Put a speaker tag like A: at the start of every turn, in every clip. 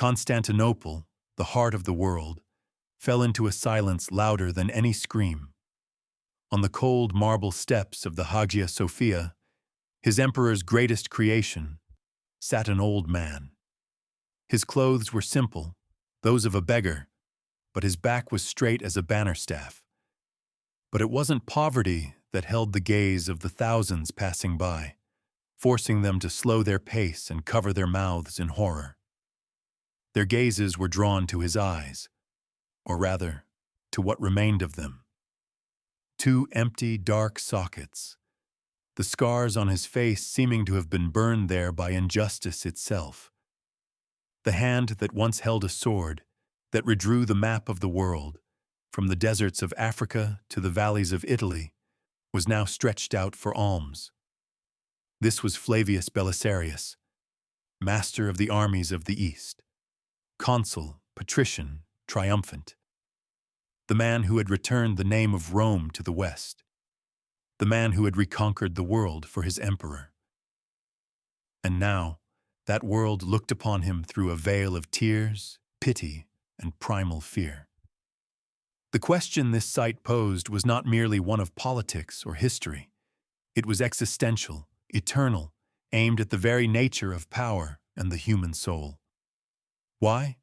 A: Constantinople, the heart of the world, fell into a silence louder than any scream. On the cold marble steps of the Hagia Sophia, his emperor's greatest creation, sat an old man. His clothes were simple, those of a beggar, but his back was straight as a banner staff. But it wasn't poverty that held the gaze of the thousands passing by, forcing them to slow their pace and cover their mouths in horror. Their gazes were drawn to his eyes, or rather, to what remained of them. Two empty, dark sockets, the scars on his face seeming to have been burned there by injustice itself. The hand that once held a sword, that redrew the map of the world, from the deserts of Africa to the valleys of Italy, was now stretched out for alms. This was Flavius Belisarius, master of the armies of the East, consul, patrician, triumphant, the man who had returned the name of Rome to the West, the man who had reconquered the world for his emperor. And now, that world looked upon him through a veil of tears, pity, and primal fear. The question this sight posed was not merely one of politics or history. It was existential, eternal, aimed at the very nature of power and the human soul. Why?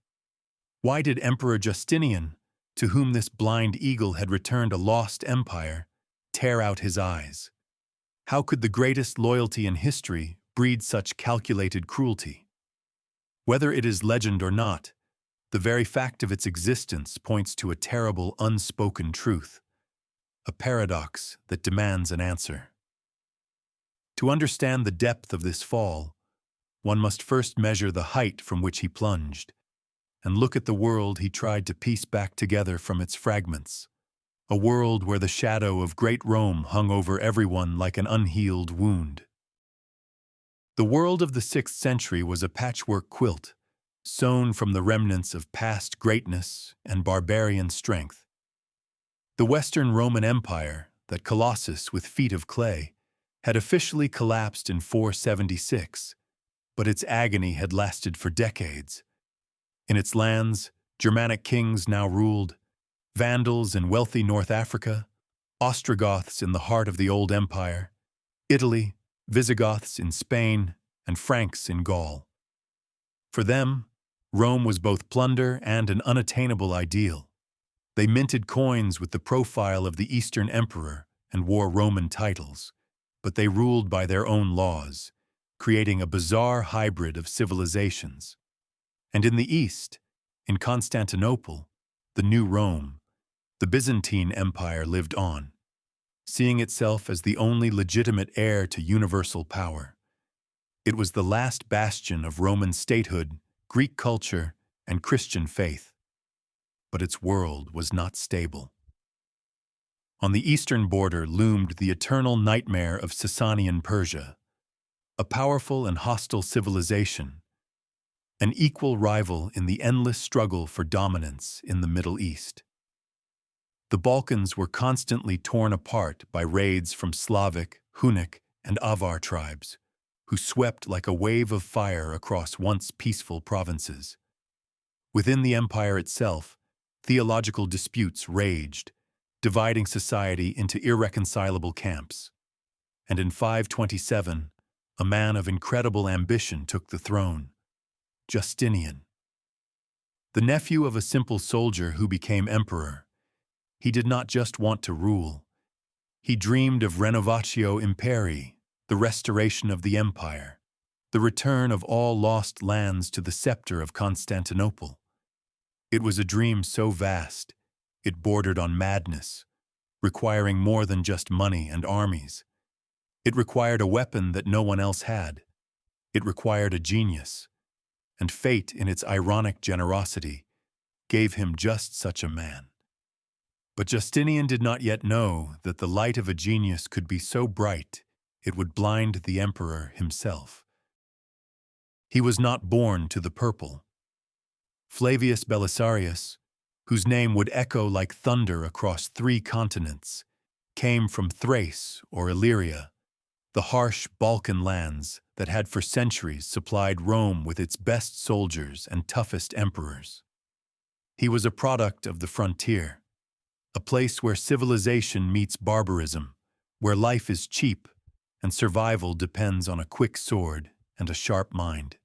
A: Why did Emperor Justinian, to whom this blind eagle had returned a lost empire, tear out his eyes? How could the greatest loyalty in history breed such calculated cruelty? Whether it is legend or not, the very fact of its existence points to a terrible unspoken truth, a paradox that demands an answer. To understand the depth of this fall, one must first measure the height from which he plunged, and look at the world he tried to piece back together from its fragments, a world where the shadow of great Rome hung over everyone like an unhealed wound. The world of the 6th century was a patchwork quilt, sewn from the remnants of past greatness and barbarian strength. The Western Roman Empire, that colossus with feet of clay, had officially collapsed in 476, but its agony had lasted for decades. In its lands, Germanic kings now ruled, Vandals in wealthy North Africa, Ostrogoths in the heart of the old empire, Italy, Visigoths in Spain, and Franks in Gaul. For them, Rome was both plunder and an unattainable ideal. They minted coins with the profile of the Eastern emperor and wore Roman titles, but they ruled by their own laws, creating a bizarre hybrid of civilizations. And in the East, in Constantinople, the new Rome, the Byzantine Empire lived on, seeing itself as the only legitimate heir to universal power. It was the last bastion of Roman statehood, Greek culture, and Christian faith. But its world was not stable. On the eastern border loomed the eternal nightmare of Sasanian Persia, a powerful and hostile civilization, an equal rival in the endless struggle for dominance in the Middle East. The Balkans were constantly torn apart by raids from Slavic, Hunnic, and Avar tribes, who swept like a wave of fire across once peaceful provinces. Within the empire itself, theological disputes raged, dividing society into irreconcilable camps. And in 527, a man of incredible ambition took the throne, Justinian. The nephew of a simple soldier who became emperor, he did not just want to rule. He dreamed of renovatio imperii, the restoration of the empire, the return of all lost lands to the scepter of Constantinople. It was a dream so vast, it bordered on madness, requiring more than just money and armies. It required a weapon that no one else had. It required a genius, and fate, in its ironic generosity, gave him just such a man. But Justinian did not yet know that the light of a genius could be so bright it would blind the emperor himself. He was not born to the purple. Flavius Belisarius, whose name would echo like thunder across 3 continents, came from Thrace or Illyria, the harsh Balkan lands that had for centuries supplied Rome with its best soldiers and toughest emperors. He was a product of the frontier, a place where civilization meets barbarism, where life is cheap and survival depends on a quick sword and a sharp mind.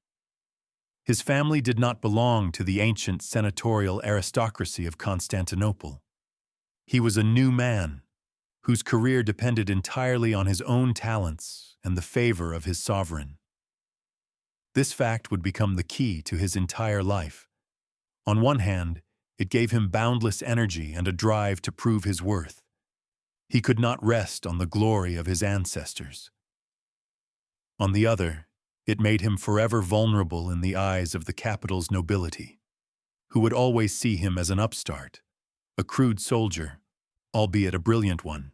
A: His family did not belong to the ancient senatorial aristocracy of Constantinople. He was a new man, whose career depended entirely on his own talents and the favor of his sovereign. This fact would become the key to his entire life. On one hand, it gave him boundless energy and a drive to prove his worth. He could not rest on the glory of his ancestors. On the other, it made him forever vulnerable in the eyes of the capital's nobility, who would always see him as an upstart, a crude soldier, albeit a brilliant one.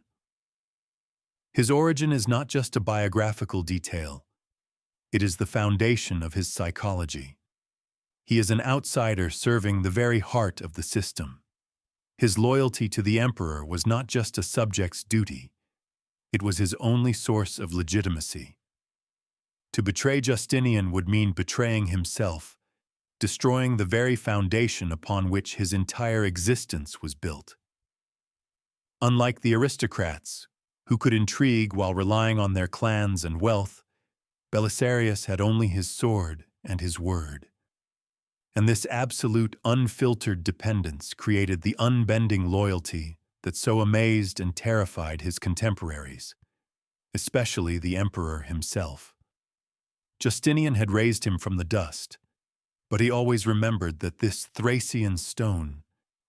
A: His origin is not just a biographical detail. It is the foundation of his psychology. He is an outsider serving the very heart of the system. His loyalty to the emperor was not just a subject's duty. It was his only source of legitimacy. To betray Justinian would mean betraying himself, destroying the very foundation upon which his entire existence was built. Unlike the aristocrats, who could intrigue while relying on their clans and wealth, Belisarius had only his sword and his word. And this absolute, unfiltered dependence created the unbending loyalty that so amazed and terrified his contemporaries, especially the emperor himself. Justinian had raised him from the dust, but he always remembered that this Thracian stone,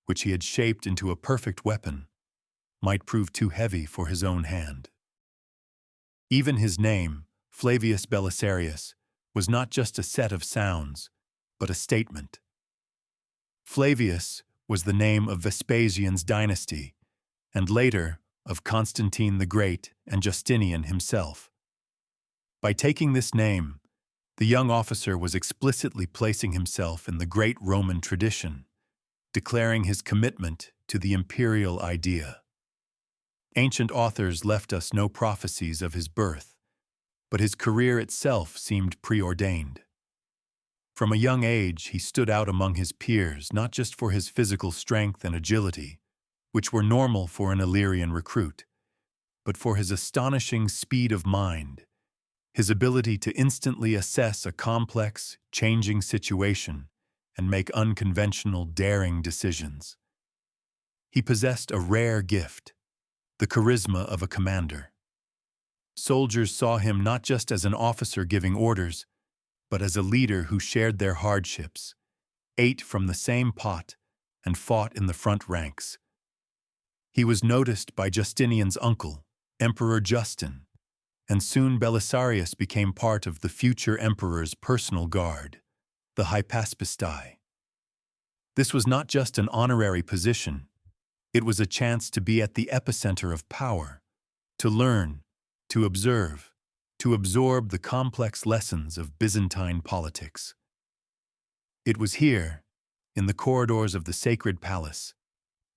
A: which he had shaped into a perfect weapon, might prove too heavy for his own hand. Even his name, Flavius Belisarius, was not just a set of sounds, but a statement. Flavius was the name of Vespasian's dynasty, and later of Constantine the Great and Justinian himself. By taking this name, the young officer was explicitly placing himself in the great Roman tradition, declaring his commitment to the imperial idea. Ancient authors left us no prophecies of his birth, but his career itself seemed preordained. From a young age, he stood out among his peers not just for his physical strength and agility, which were normal for an Illyrian recruit, but for his astonishing speed of mind, his ability to instantly assess a complex, changing situation and make unconventional, daring decisions. He possessed a rare gift, the charisma of a commander. Soldiers saw him not just as an officer giving orders, but as a leader who shared their hardships, ate from the same pot, and fought in the front ranks. He was noticed by Justinian's uncle, Emperor Justin, and soon Belisarius became part of the future emperor's personal guard, the Hypaspistoi. This was not just an honorary position, it was a chance to be at the epicenter of power, to learn, to observe, to absorb the complex lessons of Byzantine politics. It was here, in the corridors of the sacred palace,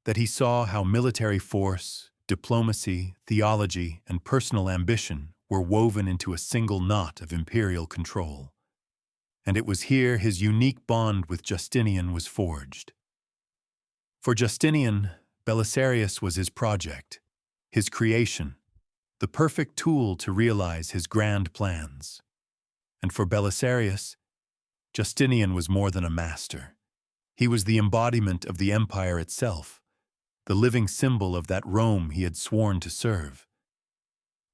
A: that he saw how military force, diplomacy, theology, and personal ambition were woven into a single knot of imperial control. And it was here his unique bond with Justinian was forged. For Justinian, Belisarius was his project, his creation, the perfect tool to realize his grand plans. And for Belisarius, Justinian was more than a master. He was the embodiment of the empire itself, the living symbol of that Rome he had sworn to serve.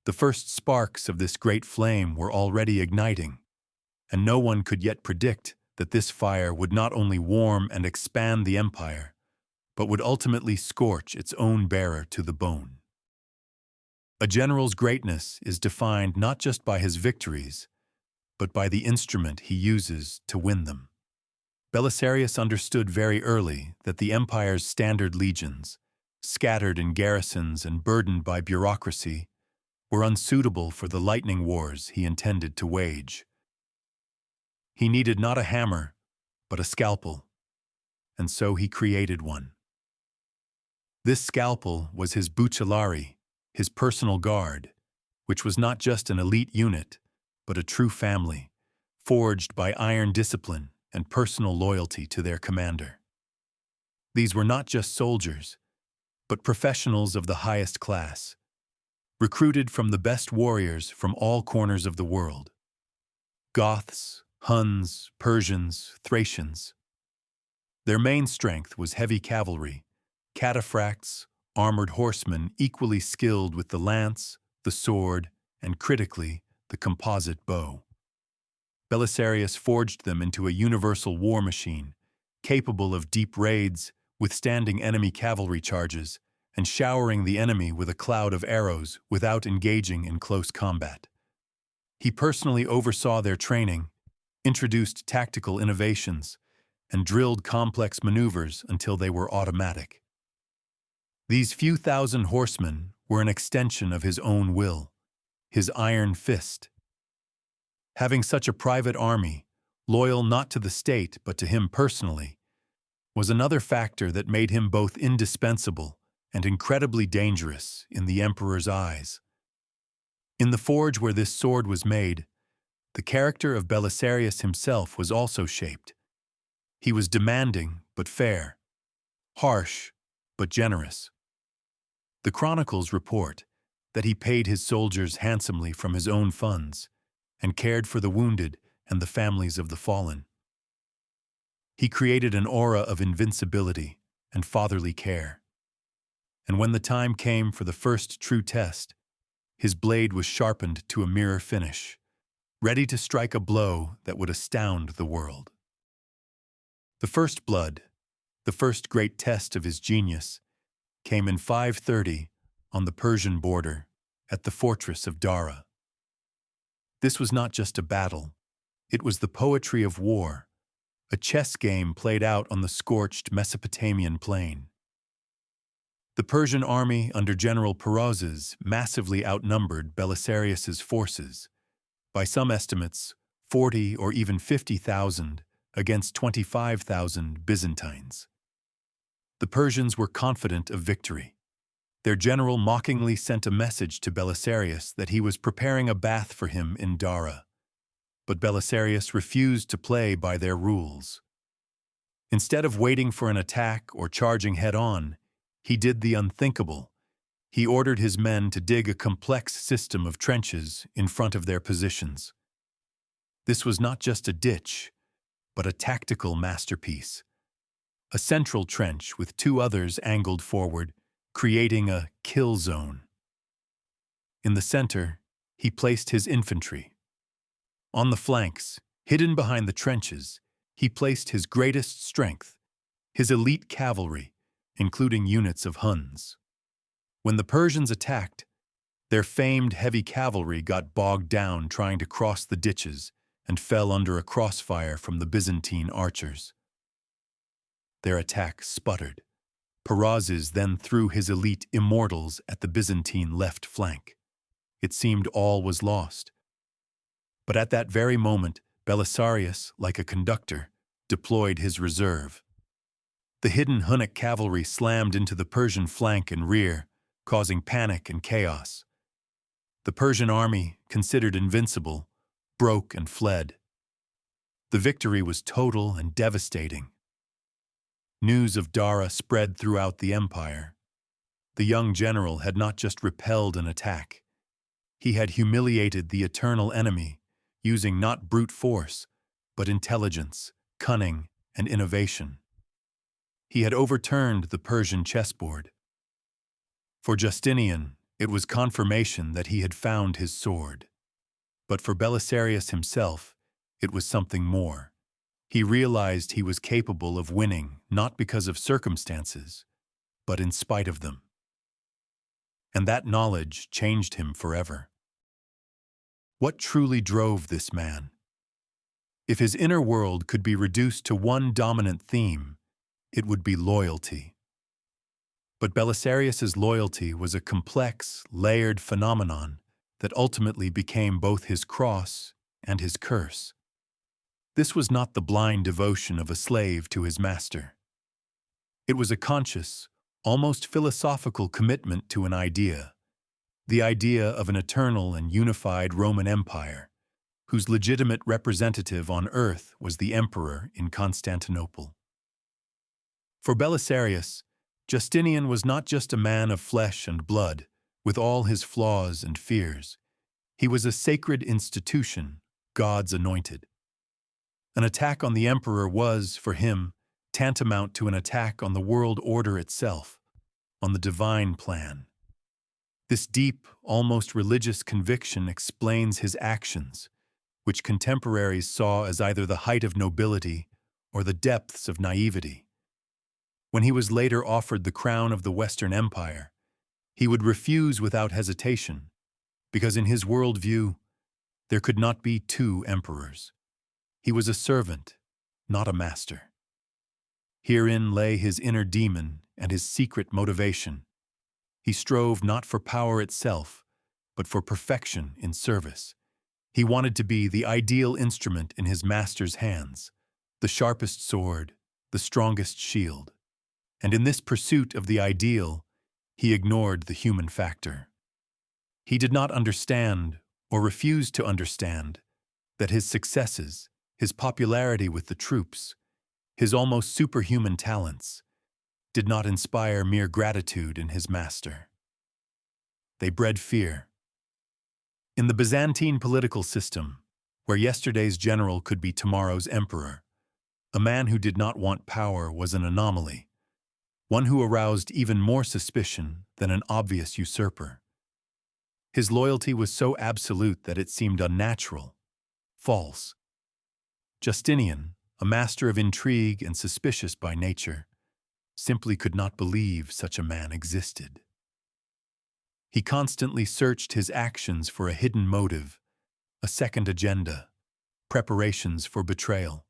A: The first sparks of this great flame were already igniting, and no one could yet predict that this fire would not only warm and expand the empire, but would ultimately scorch its own bearer to the bone. A general's greatness is defined not just by his victories, but by the instrument he uses to win them. Belisarius understood very early that the empire's standard legions, scattered in garrisons and burdened by bureaucracy, were unsuitable for the lightning wars he intended to wage. He needed not a hammer, but a scalpel, and so he created one. This scalpel was his bucellari, his personal guard, which was not just an elite unit, but a true family, forged by iron discipline and personal loyalty to their commander. These were not just soldiers, but professionals of the highest class, recruited from the best warriors from all corners of the world. Goths, Huns, Persians, Thracians. Their main strength was heavy cavalry, cataphracts, armored horsemen equally skilled with the lance, the sword, and critically, the composite bow. Belisarius forged them into a universal war machine, capable of deep raids, withstanding enemy cavalry charges, and showering the enemy with a cloud of arrows without engaging in close combat. He personally oversaw their training, introduced tactical innovations, and drilled complex maneuvers until they were automatic. These few thousand horsemen were an extension of his own will, his iron fist. Having such a private army, loyal not to the state but to him personally, was another factor that made him both indispensable and incredibly dangerous in the emperor's eyes. In the forge where this sword was made, the character of Belisarius himself was also shaped. He was demanding but fair, harsh but generous. The chronicles report that he paid his soldiers handsomely from his own funds and cared for the wounded and the families of the fallen. He created an aura of invincibility and fatherly care. And when the time came for the first true test, his blade was sharpened to a mirror finish, ready to strike a blow that would astound the world. The first blood, the first great test of his genius, came in 530 on the Persian border at the fortress of Dara. This was not just a battle, it was the poetry of war, a chess game played out on the scorched Mesopotamian plain. The Persian army under General Perozes massively outnumbered Belisarius's forces, by some estimates 40 or even 50,000 against 25,000 Byzantines. The Persians were confident of victory. Their general mockingly sent a message to Belisarius that he was preparing a bath for him in Dara. But Belisarius refused to play by their rules. Instead of waiting for an attack or charging head-on, he did the unthinkable. He ordered his men to dig a complex system of trenches in front of their positions. This was not just a ditch, but a tactical masterpiece. A central trench with two others angled forward, creating a kill zone. In the center, he placed his infantry. On the flanks, hidden behind the trenches, he placed his greatest strength, his elite cavalry, including units of Huns. When the Persians attacked, their famed heavy cavalry got bogged down trying to cross the ditches and fell under a crossfire from the Byzantine archers. Their attack sputtered. Perozes then threw his elite immortals at the Byzantine left flank. It seemed all was lost. But at that very moment, Belisarius, like a conductor, deployed his reserve. The hidden Hunnic cavalry slammed into the Persian flank and rear, causing panic and chaos. The Persian army, considered invincible, broke and fled. The victory was total and devastating. News of Dara spread throughout the empire. The young general had not just repelled an attack. He had humiliated the eternal enemy, using not brute force, but intelligence, cunning, and innovation. He had overturned the Persian chessboard. For Justinian, it was confirmation that he had found his sword. But for Belisarius himself, it was something more. He realized he was capable of winning not because of circumstances, but in spite of them. And that knowledge changed him forever. What truly drove this man? If his inner world could be reduced to one dominant theme, it would be loyalty. But Belisarius's loyalty was a complex, layered phenomenon that ultimately became both his cross and his curse. This was not the blind devotion of a slave to his master. It was a conscious, almost philosophical commitment to an idea. the idea of an eternal and unified Roman Empire, whose legitimate representative on earth was the emperor in Constantinople. For Belisarius, Justinian was not just a man of flesh and blood, with all his flaws and fears. He was a sacred institution, God's anointed. An attack on the emperor was, for him, tantamount to an attack on the world order itself, on the divine plan. This deep, almost religious conviction explains his actions, which contemporaries saw as either the height of nobility or the depths of naivety. When he was later offered the crown of the Western Empire, he would refuse without hesitation, because in his worldview, there could not be two emperors. He was a servant, not a master. Herein lay his inner demon and his secret motivation. He strove not for power itself, but for perfection in service. He wanted to be the ideal instrument in his master's hands, the sharpest sword, the strongest shield. And in this pursuit of the ideal, he ignored the human factor. He did not understand, or refused to understand, that his successes, his popularity with the troops, his almost superhuman talents, did not inspire mere gratitude in his master. They bred fear. In the Byzantine political system, where yesterday's general could be tomorrow's emperor, a man who did not want power was an anomaly, one who aroused even more suspicion than an obvious usurper. His loyalty was so absolute that it seemed unnatural, false. Justinian, a master of intrigue and suspicious by nature, simply could not believe such a man existed. He constantly searched his actions for a hidden motive, a second agenda, preparations for betrayal.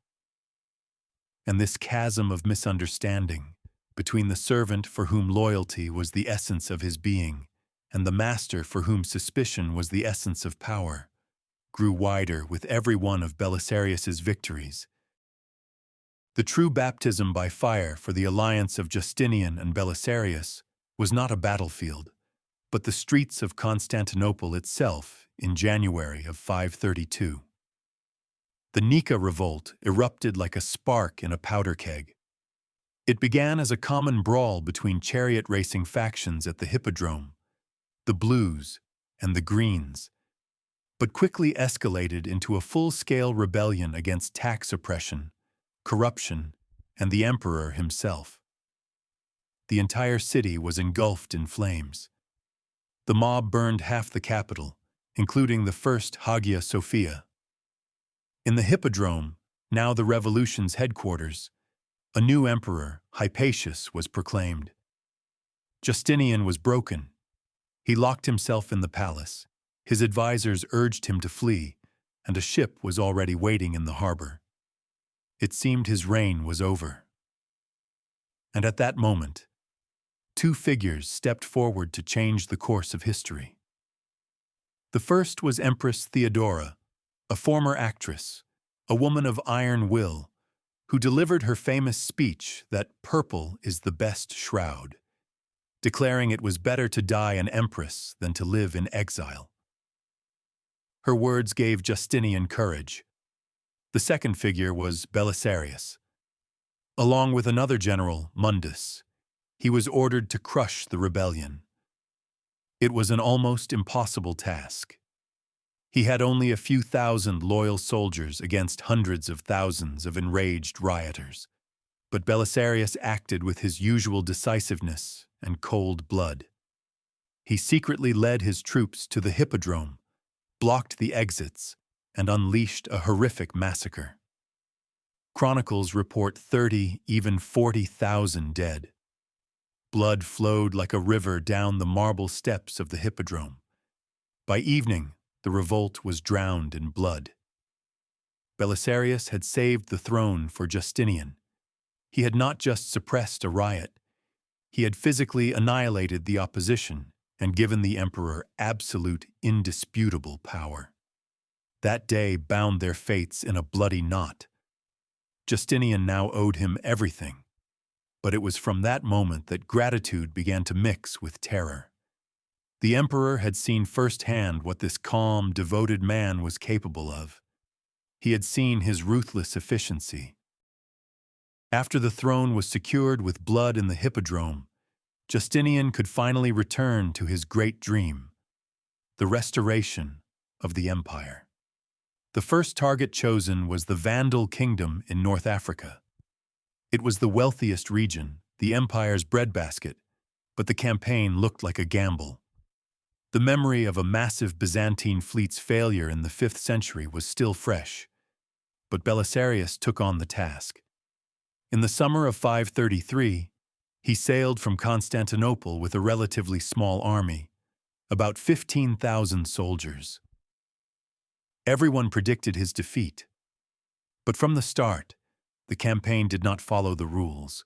A: And this chasm of misunderstanding between the servant for whom loyalty was the essence of his being and the master for whom suspicion was the essence of power grew wider with every one of Belisarius's victories. The true baptism by fire for the alliance of Justinian and Belisarius was not a battlefield, but the streets of Constantinople itself in January of 532. The Nika revolt erupted like a spark in a powder keg. It began as a common brawl between chariot racing factions at the Hippodrome, the Blues and the Greens, but quickly escalated into a full-scale rebellion against tax oppression, corruption, and the emperor himself. The entire city was engulfed in flames. The mob burned half the capital, including the first Hagia Sophia. In the Hippodrome, now the revolution's headquarters, a new emperor, Hypatius, was proclaimed. Justinian was broken. He locked himself in the palace. His advisors urged him to flee, and a ship was already waiting in the harbor. It seemed his reign was over. And at that moment, two figures stepped forward to change the course of history. The first was Empress Theodora, a former actress, a woman of iron will, who delivered her famous speech that purple is the best shroud, declaring it was better to die an empress than to live in exile. Her words gave Justinian courage. The second figure was Belisarius. Along with another general, Mundus, he was ordered to crush the rebellion. It was an almost impossible task. He had only a few thousand loyal soldiers against hundreds of thousands of enraged rioters. But Belisarius acted with his usual decisiveness and cold blood. He secretly led his troops to the Hippodrome, blocked the exits, and unleashed a horrific massacre. Chronicles report 30, even 40,000 dead. Blood flowed like a river down the marble steps of the Hippodrome. By evening, the revolt was drowned in blood. Belisarius had saved the throne for Justinian. He had not just suppressed a riot, he had physically annihilated the opposition and given the emperor absolute, indisputable power. That day bound their fates in a bloody knot. Justinian now owed him everything, but it was from that moment that gratitude began to mix with terror. The emperor had seen firsthand what this calm, devoted man was capable of. He had seen his ruthless efficiency. After the throne was secured with blood in the hippodrome, Justinian could finally return to his great dream, the restoration of the empire. The first target chosen was the Vandal kingdom in North Africa. It was the wealthiest region, the empire's breadbasket, but the campaign looked like a gamble. The memory of a massive Byzantine fleet's failure in the 5th century was still fresh, but Belisarius took on the task. In the summer of 533, he sailed from Constantinople with a relatively small army, about 15,000 soldiers. Everyone predicted his defeat, but from the start, the campaign did not follow the rules.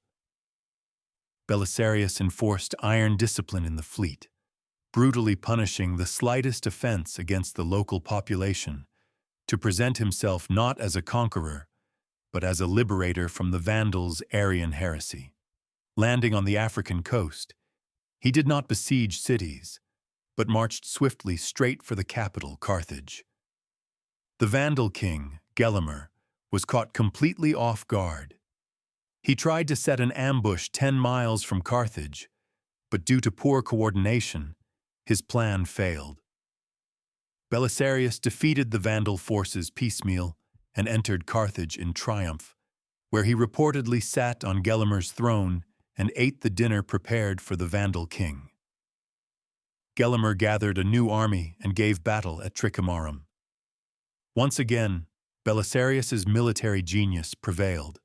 A: Belisarius enforced iron discipline in the fleet, brutally punishing the slightest offense against the local population, to present himself not as a conqueror, but as a liberator from the Vandals' Arian heresy. Landing on the African coast, he did not besiege cities, but marched swiftly straight for the capital, Carthage. The Vandal king, Gelimer, was caught completely off guard. He tried to set an ambush 10 miles from Carthage, but due to poor coordination, his plan failed. Belisarius defeated the Vandal forces piecemeal and entered Carthage in triumph, where he reportedly sat on Gelimer's throne and ate the dinner prepared for the Vandal king. Gelimer gathered a new army and gave battle at Trichamarum. Once again, Belisarius's military genius prevailed.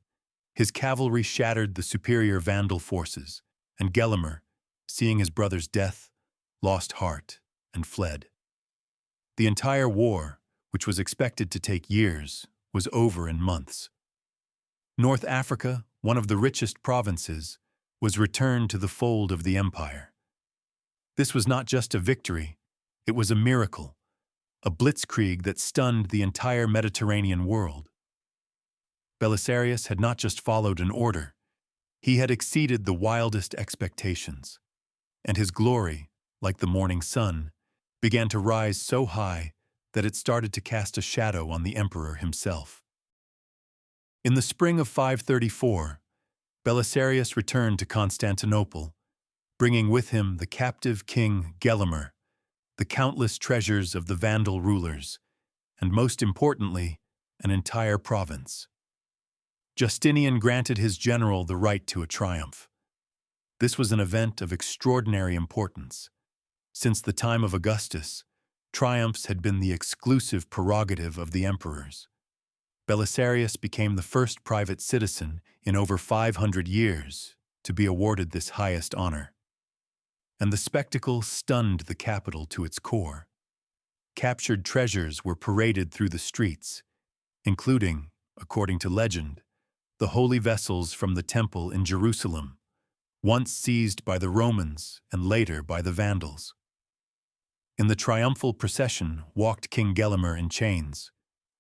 A: His cavalry shattered the superior Vandal forces, and Gelimer, seeing his brother's death, lost heart and fled. The entire war, which was expected to take years, was over in months. North Africa, one of the richest provinces, was returned to the fold of the empire. This was not just a victory, it was a miracle, a blitzkrieg that stunned the entire Mediterranean world. Belisarius had not just followed an order, he had exceeded the wildest expectations, and his glory, like the morning sun, began to rise so high that it started to cast a shadow on the emperor himself. In the spring of 534, Belisarius returned to Constantinople, bringing with him the captive king Gelimer, the countless treasures of the Vandal rulers, and most importantly, an entire province. Justinian granted his general the right to a triumph. This was an event of extraordinary importance. Since the time of Augustus, triumphs had been the exclusive prerogative of the emperors. Belisarius became the first private citizen in over 500 years to be awarded this highest honor. And the spectacle stunned the capital to its core. Captured treasures were paraded through the streets, including, according to legend, the holy vessels from the temple in Jerusalem, once seized by the Romans and later by the Vandals. In the triumphal procession walked King Gelimer in chains,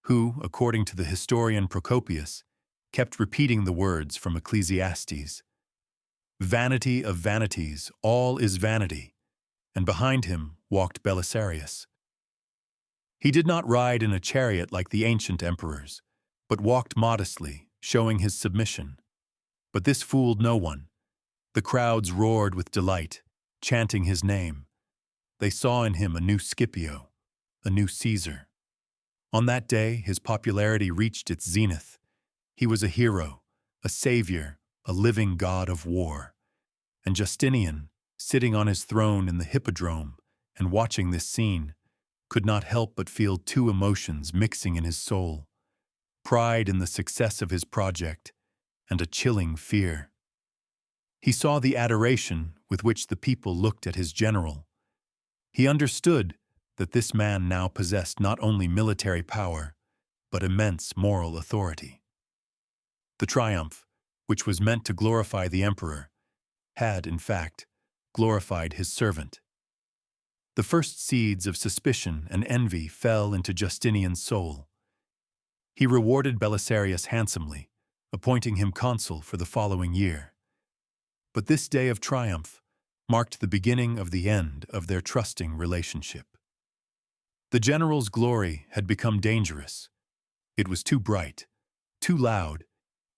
A: who, according to the historian Procopius, kept repeating the words from Ecclesiastes, "Vanity of vanities, all is vanity," and behind him walked Belisarius. He did not ride in a chariot like the ancient emperors, but walked modestly, showing his submission. But this fooled no one. The crowds roared with delight, chanting his name. They saw in him a new Scipio, a new Caesar. On that day, his popularity reached its zenith. He was a hero, a savior, a living god of war. And Justinian, sitting on his throne in the hippodrome and watching this scene, could not help but feel two emotions mixing in his soul: pride in the success of his project and a chilling fear. He saw the adoration with which the people looked at his general. He understood that this man now possessed not only military power, but immense moral authority. The triumph, which was meant to glorify the emperor, had, in fact, glorified his servant. The first seeds of suspicion and envy fell into Justinian's soul. He rewarded Belisarius handsomely, appointing him consul for the following year. But this day of triumph marked the beginning of the end of their trusting relationship. The general's glory had become dangerous. It was too bright, too loud,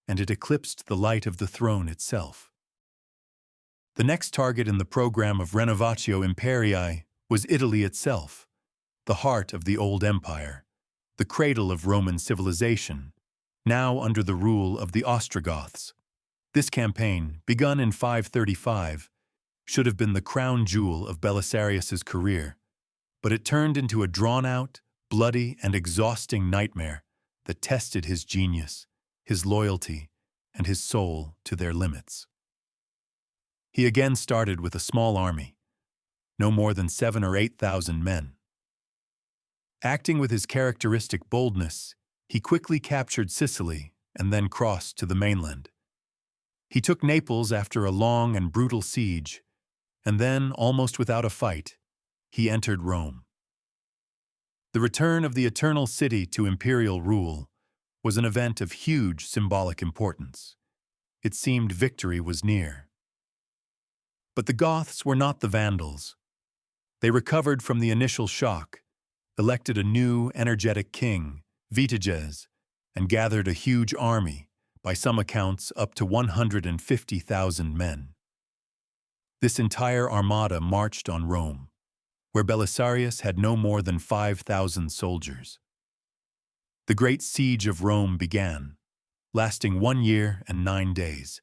A: and it eclipsed the light of the throne itself. The next target in the program of Renovatio Imperii was Italy itself, the heart of the old empire, the cradle of Roman civilization, now under the rule of the Ostrogoths. This campaign, begun in 535, should have been the crown jewel of Belisarius's career, but it turned into a drawn-out, bloody, and exhausting nightmare that tested his genius, his loyalty, and his soul to their limits. He again started with a small army, no more than 7,000 or 8,000 men. Acting with his characteristic boldness, he quickly captured Sicily and then crossed to the mainland. He took Naples after a long and brutal siege, and then, almost without a fight, he entered Rome. The return of the Eternal City to imperial rule was an event of huge symbolic importance. It seemed victory was near. But the Goths were not the Vandals. They recovered from the initial shock, elected a new, energetic king, Vitiges, and gathered a huge army, by some accounts up to 150,000 men. This entire armada marched on Rome, where Belisarius had no more than 5,000 soldiers. The great siege of Rome began, lasting 1 year and 9 days.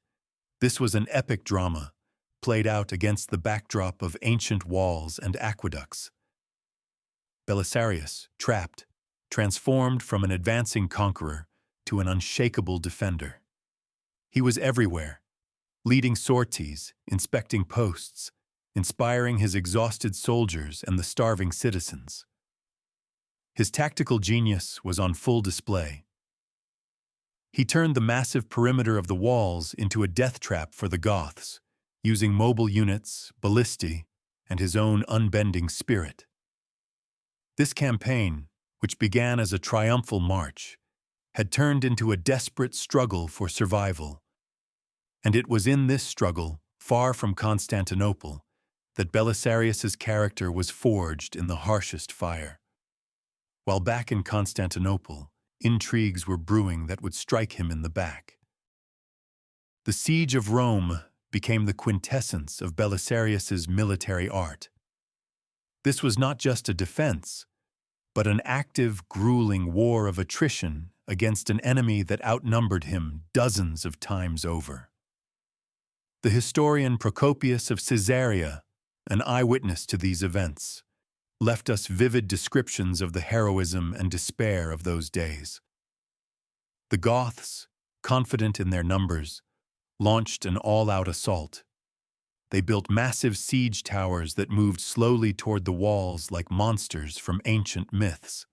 A: This was an epic drama, played out against the backdrop of ancient walls and aqueducts. Belisarius, trapped, transformed from an advancing conqueror to an unshakable defender. He was everywhere, leading sorties, inspecting posts, inspiring his exhausted soldiers and the starving citizens. His tactical genius was on full display. He turned the massive perimeter of the walls into a death trap for the Goths, using mobile units, ballistae, and his own unbending spirit. This campaign, which began as a triumphal march, had turned into a desperate struggle for survival. And it was in this struggle, far from Constantinople, that Belisarius's character was forged in the harshest fire. While back in Constantinople, intrigues were brewing that would strike him in the back. The siege of Rome became the quintessence of Belisarius's military art. This was not just a defense, but an active, grueling war of attrition against an enemy that outnumbered him dozens of times over. The historian Procopius of Caesarea, an eyewitness to these events, left us vivid descriptions of the heroism and despair of those days. The Goths, confident in their numbers, launched an all-out assault. They built massive siege towers that moved slowly toward the walls like monsters from ancient myths.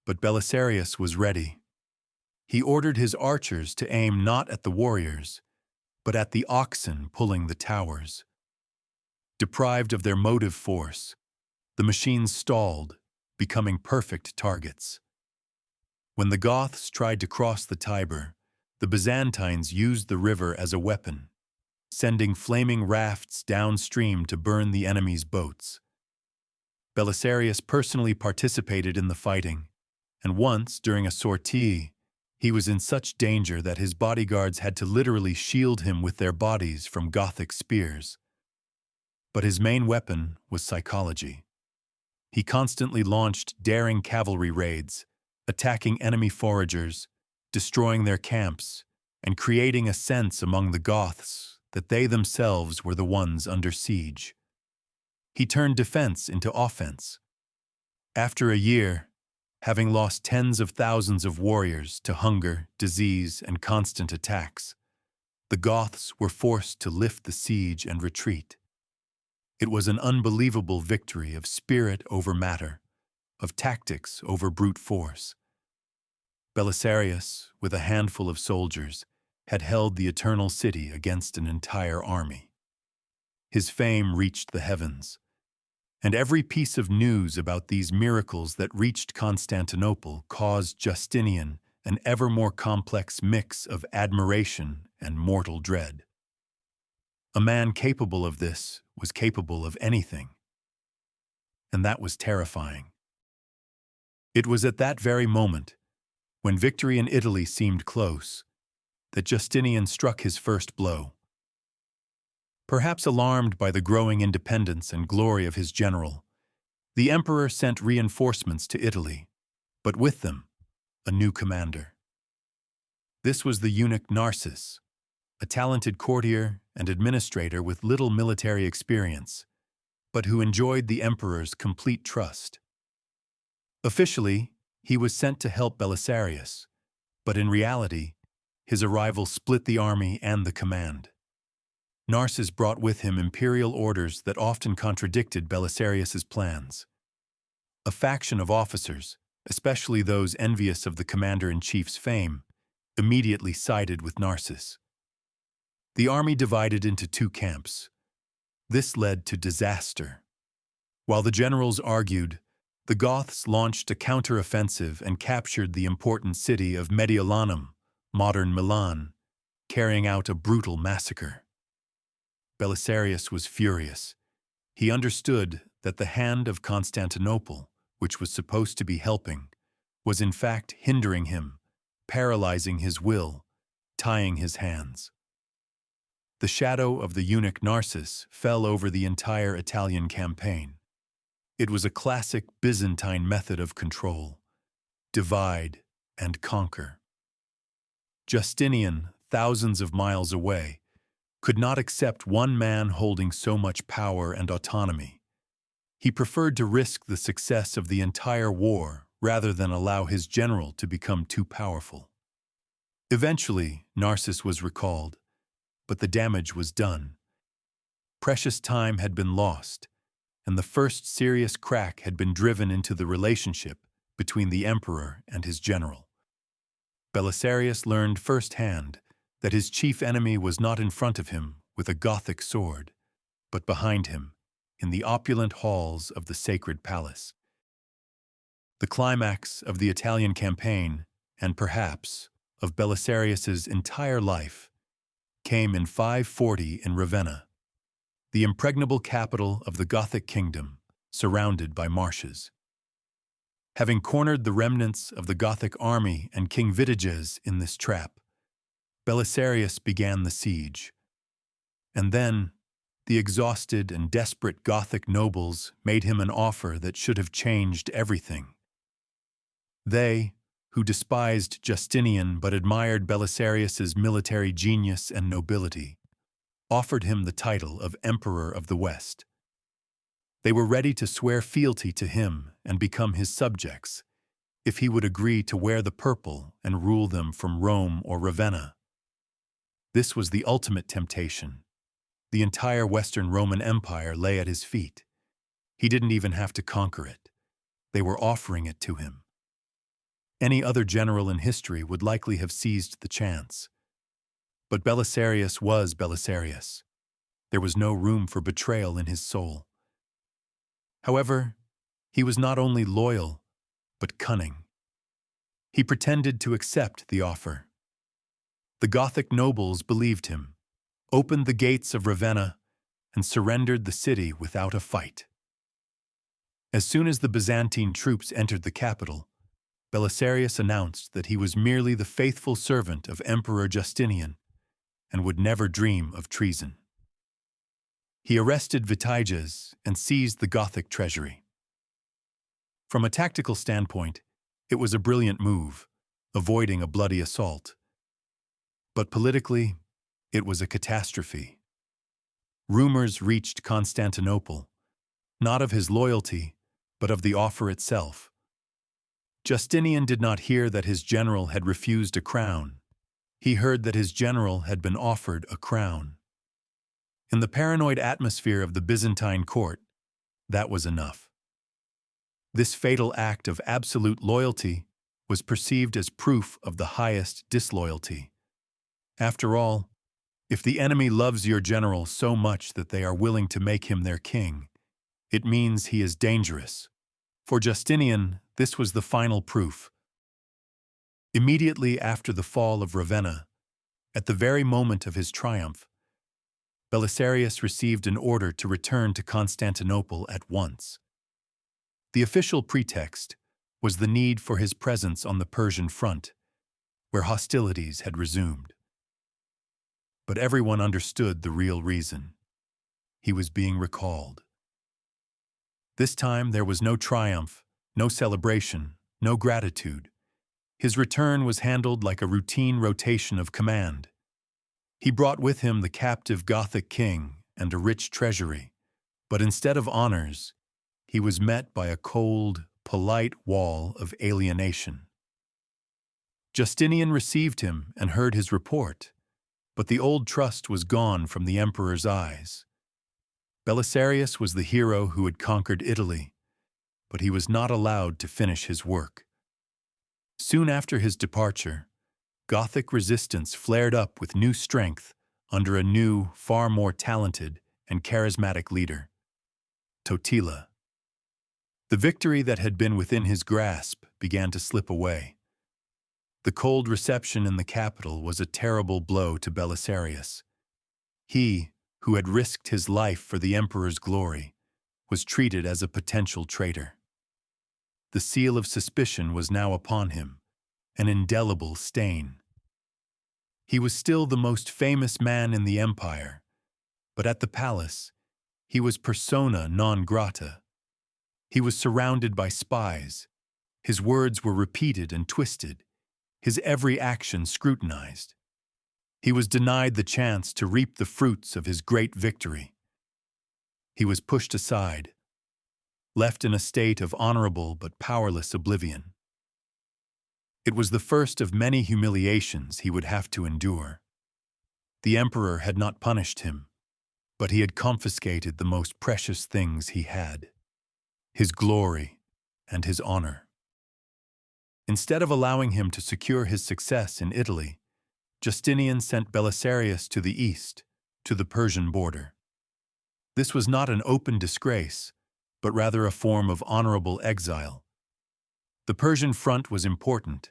A: But Belisarius was ready. He ordered his archers to aim not at the warriors, but at the oxen pulling the towers. Deprived of their motive force, the machines stalled, becoming perfect targets. When the Goths tried to cross the Tiber, the Byzantines used the river as a weapon, sending flaming rafts downstream to burn the enemy's boats. Belisarius personally participated in the fighting, and once, during a sortie, he was in such danger that his bodyguards had to literally shield him with their bodies from Gothic spears. But his main weapon was psychology. He constantly launched daring cavalry raids, attacking enemy foragers, destroying their camps, and creating a sense among the Goths that they themselves were the ones under siege. He turned defense into offense. After a year, having lost tens of thousands of warriors to hunger, disease, and constant attacks, the Goths were forced to lift the siege and retreat. It was an unbelievable victory of spirit over matter, of tactics over brute force. Belisarius, with a handful of soldiers, had held the Eternal City against an entire army. His fame reached the heavens, and every piece of news about these miracles that reached Constantinople caused Justinian an ever more complex mix of admiration and mortal dread. A man capable of this was capable of anything, and that was terrifying. It was at that very moment, when victory in Italy seemed close, that Justinian struck his first blow. Perhaps alarmed by the growing independence and glory of his general, the emperor sent reinforcements to Italy, but with them, a new commander. This was the eunuch Narses, a talented courtier and administrator with little military experience, but who enjoyed the emperor's complete trust. Officially, he was sent to help Belisarius, but in reality, his arrival split the army and the command. Narses brought with him imperial orders that often contradicted Belisarius's plans. A faction of officers, especially those envious of the commander-in-chief's fame, immediately sided with Narses. The army divided into two camps. This led to disaster. While the generals argued, the Goths launched a counter-offensive and captured the important city of Mediolanum, modern Milan, carrying out a brutal massacre. Belisarius was furious. He understood that the hand of Constantinople, which was supposed to be helping, was in fact hindering him, paralyzing his will, tying his hands. The shadow of the eunuch Narses fell over the entire Italian campaign. It was a classic Byzantine method of control: divide and conquer. Justinian, thousands of miles away, could not accept one man holding so much power and autonomy. He preferred to risk the success of the entire war rather than allow his general to become too powerful. Eventually, Narses was recalled, but the damage was done. Precious time had been lost, and the first serious crack had been driven into the relationship between the emperor and his general. Belisarius learned firsthand that his chief enemy was not in front of him with a Gothic sword, but behind him, in the opulent halls of the sacred palace. The climax of the Italian campaign, and perhaps of Belisarius's entire life, came in 540 in Ravenna, the impregnable capital of the Gothic kingdom, surrounded by marshes. Having cornered the remnants of the Gothic army and King Vitiges in this trap, Belisarius began the siege. And then, the exhausted and desperate Gothic nobles made him an offer that should have changed everything. They, who despised Justinian but admired Belisarius's military genius and nobility, offered him the title of Emperor of the West. They were ready to swear fealty to him and become his subjects, if he would agree to wear the purple and rule them from Rome or Ravenna. This was the ultimate temptation. The entire Western Roman Empire lay at his feet. He didn't even have to conquer it. They were offering it to him. Any other general in history would likely have seized the chance. But Belisarius was Belisarius. There was no room for betrayal in his soul. However, he was not only loyal, but cunning. He pretended to accept the offer. The Gothic nobles believed him, opened the gates of Ravenna, and surrendered the city without a fight. As soon as the Byzantine troops entered the capital, Belisarius announced that he was merely the faithful servant of Emperor Justinian and would never dream of treason. He arrested Vitiges and seized the Gothic treasury. From a tactical standpoint, it was a brilliant move, avoiding a bloody assault. But politically, it was a catastrophe. Rumors reached Constantinople, not of his loyalty, but of the offer itself. Justinian did not hear that his general had refused a crown. He heard that his general had been offered a crown. In the paranoid atmosphere of the Byzantine court, that was enough. This fatal act of absolute loyalty was perceived as proof of the highest disloyalty. After all, if the enemy loves your general so much that they are willing to make him their king, it means he is dangerous. For Justinian, this was the final proof. Immediately after the fall of Ravenna, at the very moment of his triumph, Belisarius received an order to return to Constantinople at once. The official pretext was the need for his presence on the Persian front, where hostilities had resumed. But everyone understood the real reason. He was being recalled. This time there was no triumph, no celebration, no gratitude. His return was handled like a routine rotation of command. He brought with him the captive Gothic king and a rich treasury, but instead of honors, he was met by a cold, polite wall of alienation. Justinian received him and heard his report, but the old trust was gone from the emperor's eyes. Belisarius was the hero who had conquered Italy, but he was not allowed to finish his work. Soon after his departure, Gothic resistance flared up with new strength under a new, far more talented and charismatic leader, Totila. The victory that had been within his grasp began to slip away. The cold reception in the capital was a terrible blow to Belisarius. He, who had risked his life for the emperor's glory, was treated as a potential traitor. The seal of suspicion was now upon him, an indelible stain. He was still the most famous man in the empire, but at the palace, he was persona non grata. He was surrounded by spies. His words were repeated and twisted, his every action scrutinized. He was denied the chance to reap the fruits of his great victory. He was pushed aside, left in a state of honorable but powerless oblivion. It was the first of many humiliations he would have to endure. The emperor had not punished him, but he had confiscated the most precious things he had: his glory and his honor. Instead of allowing him to secure his success in Italy, Justinian sent Belisarius to the east, to the Persian border. This was not an open disgrace, but rather a form of honorable exile. The Persian front was important,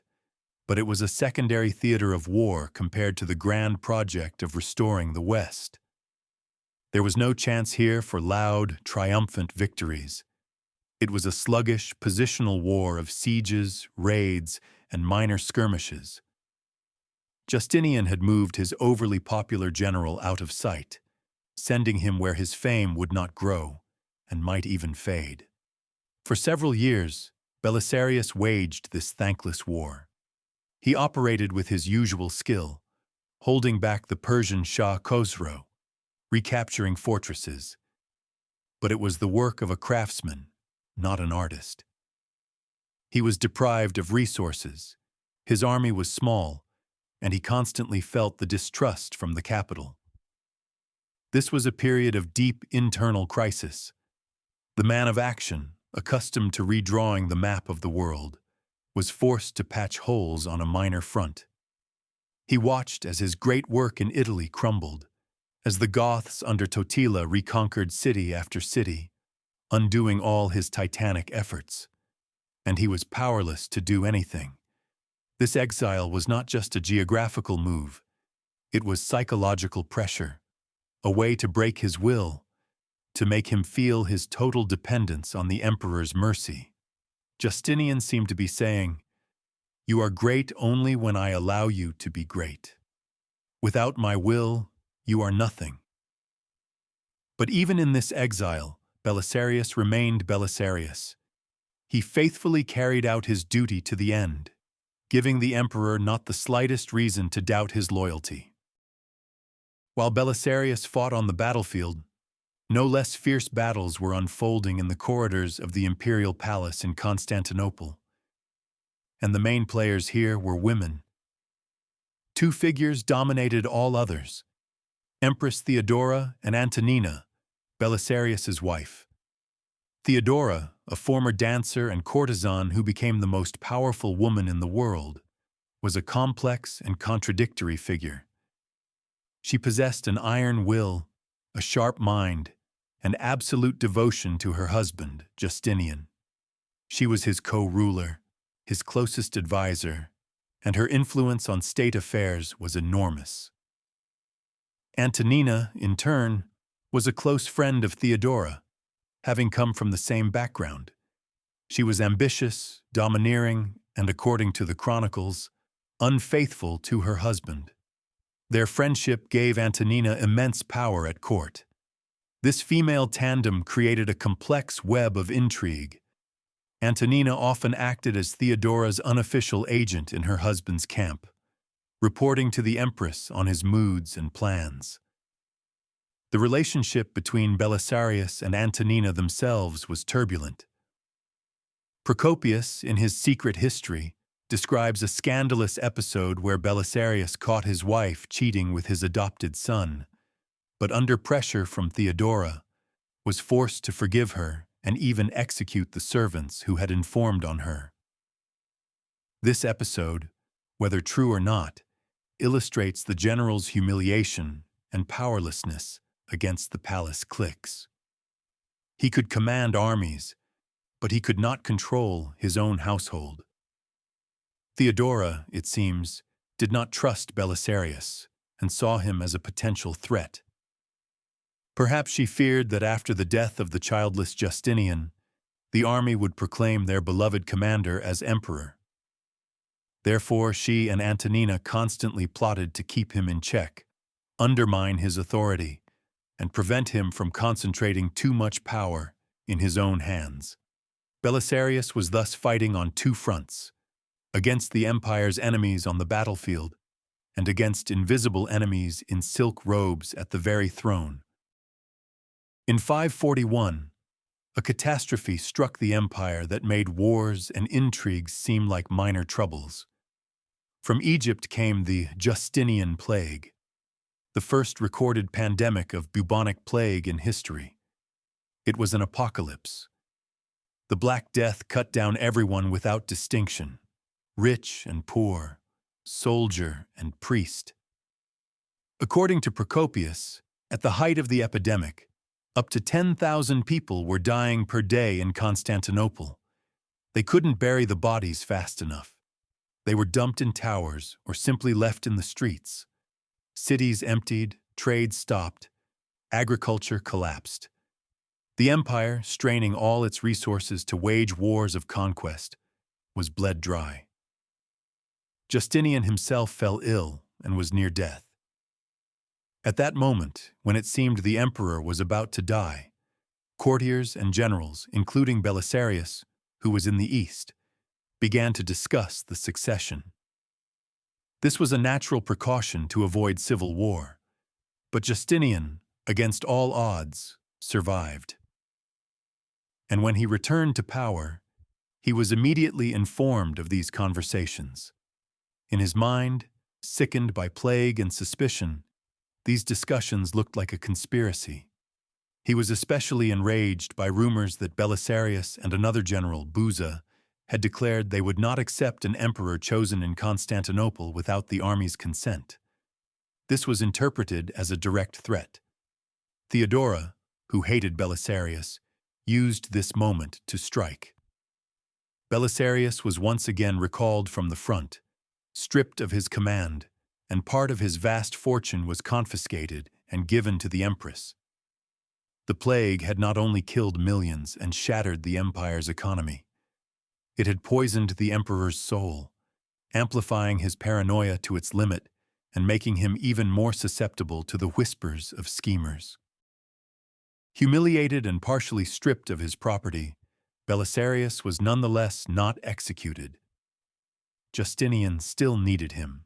A: but it was a secondary theater of war compared to the grand project of restoring the West. There was no chance here for loud, triumphant victories. It was a sluggish, positional war of sieges, raids, and minor skirmishes. Justinian had moved his overly popular general out of sight, sending him where his fame would not grow and might even fade. For several years, Belisarius waged this thankless war. He operated with his usual skill, holding back the Persian Shah Khosrow, recapturing fortresses. But it was the work of a craftsman, not an artist. He was deprived of resources, his army was small, and he constantly felt the distrust from the capital. This was a period of deep internal crisis. The man of action, accustomed to redrawing the map of the world, was forced to patch holes on a minor front. He watched as his great work in Italy crumbled, as the Goths under Totila reconquered city after city, undoing all his titanic efforts. And he was powerless to do anything. This exile was not just a geographical move, it was psychological pressure, a way to break his will, to make him feel his total dependence on the emperor's mercy. Justinian seemed to be saying, "You are great only when I allow you to be great. Without my will, you are nothing." But even in this exile, Belisarius remained Belisarius. He faithfully carried out his duty to the end, giving the emperor not the slightest reason to doubt his loyalty. While Belisarius fought on the battlefield, no less fierce battles were unfolding in the corridors of the imperial palace in Constantinople. And the main players here were women. Two figures dominated all others: Empress Theodora and Antonina, Belisarius's wife. Theodora, a former dancer and courtesan who became the most powerful woman in the world, was a complex and contradictory figure. She possessed an iron will, a sharp mind, and absolute devotion to her husband, Justinian. She was his co-ruler, his closest advisor, and her influence on state affairs was enormous. Antonina, in turn, was a close friend of Theodora, having come from the same background. She was ambitious, domineering, and according to the chronicles, unfaithful to her husband. Their friendship gave Antonina immense power at court. This female tandem created a complex web of intrigue. Antonina often acted as Theodora's unofficial agent in her husband's camp, reporting to the Empress on his moods and plans. The relationship between Belisarius and Antonina themselves was turbulent. Procopius, in his Secret History, describes a scandalous episode where Belisarius caught his wife cheating with his adopted son, but under pressure from Theodora, was forced to forgive her and even execute the servants who had informed on her. This episode, whether true or not, illustrates the general's humiliation and powerlessness against the palace cliques. He could command armies, but he could not control his own household. Theodora, it seems, did not trust Belisarius and saw him as a potential threat. Perhaps she feared that after the death of the childless Justinian, the army would proclaim their beloved commander as emperor. Therefore, she and Antonina constantly plotted to keep him in check, undermine his authority, and prevent him from concentrating too much power in his own hands. Belisarius was thus fighting on two fronts, against the empire's enemies on the battlefield and against invisible enemies in silk robes at the very throne. In 541, a catastrophe struck the empire that made wars and intrigues seem like minor troubles. From Egypt came the Justinian plague, the first recorded pandemic of bubonic plague in history. It was an apocalypse. The Black Death cut down everyone without distinction, rich and poor, soldier and priest. According to Procopius, at the height of the epidemic, up to 10,000 people were dying per day in Constantinople. They couldn't bury the bodies fast enough. They were dumped in towers or simply left in the streets. Cities emptied, trade stopped, agriculture collapsed. The empire, straining all its resources to wage wars of conquest, was bled dry. Justinian himself fell ill and was near death. At that moment, when it seemed the emperor was about to die, courtiers and generals, including Belisarius, who was in the east, began to discuss the succession. This was a natural precaution to avoid civil war, but Justinian, against all odds, survived. And when he returned to power, he was immediately informed of these conversations. In his mind, sickened by plague and suspicion, these discussions looked like a conspiracy. He was especially enraged by rumors that Belisarius and another general, Buza, had declared they would not accept an emperor chosen in Constantinople without the army's consent. This was interpreted as a direct threat. Theodora, who hated Belisarius, used this moment to strike. Belisarius was once again recalled from the front, stripped of his command, and part of his vast fortune was confiscated and given to the Empress. The plague had not only killed millions and shattered the empire's economy. It had poisoned the emperor's soul, amplifying his paranoia to its limit and making him even more susceptible to the whispers of schemers. Humiliated and partially stripped of his property, Belisarius was nonetheless not executed. Justinian still needed him.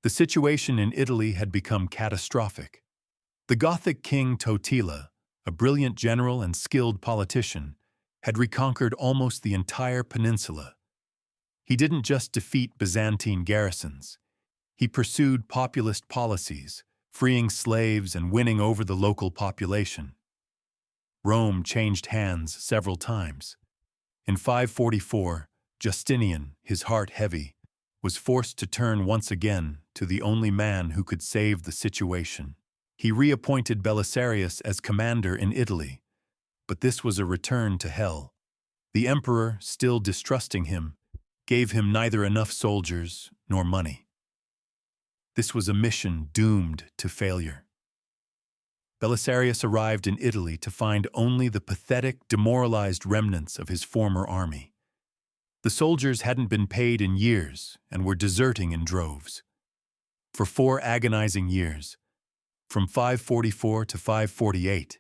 A: The situation in Italy had become catastrophic. The Gothic king Totila, a brilliant general and skilled politician, had reconquered almost the entire peninsula. He didn't just defeat Byzantine garrisons. He pursued populist policies, freeing slaves and winning over the local population. Rome changed hands several times. In 544, Justinian, his heart heavy, was forced to turn once again to the only man who could save the situation. He reappointed Belisarius as commander in Italy, but this was a return to hell. The emperor, still distrusting him, gave him neither enough soldiers nor money. This was a mission doomed to failure. Belisarius arrived in Italy to find only the pathetic, demoralized remnants of his former army. The soldiers hadn't been paid in years and were deserting in droves. For 4 agonizing years, from 544 to 548,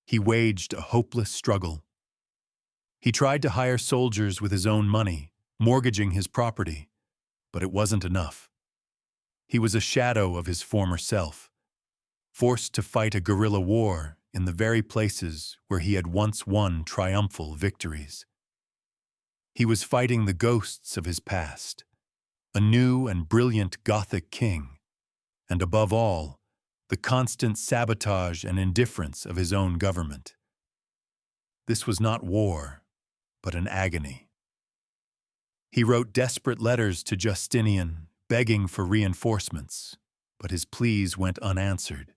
A: he waged a hopeless struggle. He tried to hire soldiers with his own money, mortgaging his property, but it wasn't enough. He was a shadow of his former self, forced to fight a guerrilla war in the very places where he had once won triumphal victories. He was fighting the ghosts of his past, a new and brilliant Gothic king, and above all, the constant sabotage and indifference of his own government. This was not war, but an agony. He wrote desperate letters to Justinian, begging for reinforcements, but his pleas went unanswered.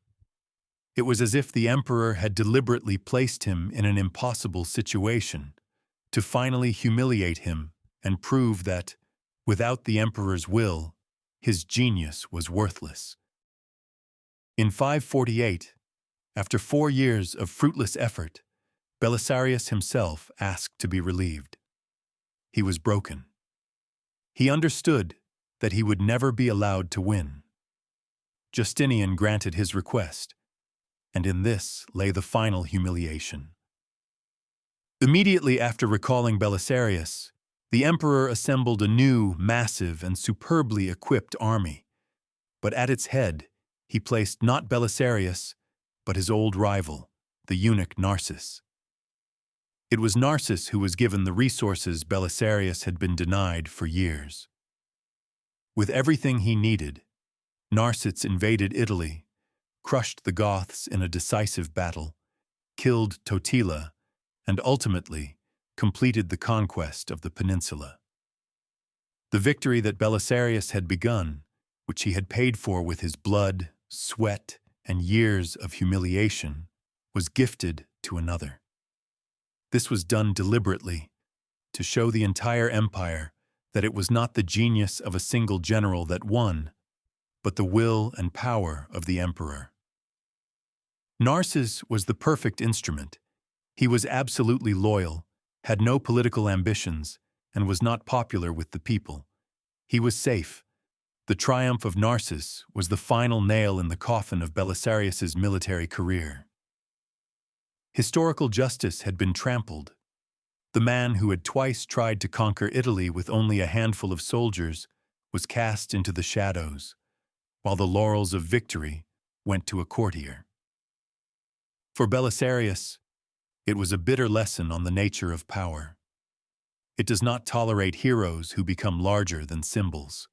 A: It was as if the emperor had deliberately placed him in an impossible situation to finally humiliate him and prove that, without the emperor's will, his genius was worthless. In 548, after 4 years of fruitless effort, Belisarius himself asked to be relieved. He was broken. He understood that he would never be allowed to win. Justinian granted his request, and in this lay the final humiliation. Immediately after recalling Belisarius, the emperor assembled a new, massive, and superbly equipped army. But at its head, he placed not Belisarius, but his old rival, the eunuch Narses. It was Narses who was given the resources Belisarius had been denied for years. With everything he needed, Narses invaded Italy, crushed the Goths in a decisive battle, killed Totila, and ultimately completed the conquest of the peninsula. The victory that Belisarius had begun, which he had paid for with his blood, sweat, and years of humiliation, was gifted to another. This was done deliberately, to show the entire empire that it was not the genius of a single general that won, but the will and power of the emperor. Narses was the perfect instrument. He was absolutely loyal, had no political ambitions, and was not popular with the people. He was safe. The triumph of Narses was the final nail in the coffin of Belisarius's military career. Historical justice had been trampled. The man who had twice tried to conquer Italy with only a handful of soldiers was cast into the shadows, while the laurels of victory went to a courtier. For Belisarius, it was a bitter lesson on the nature of power. It does not tolerate heroes who become larger than symbols.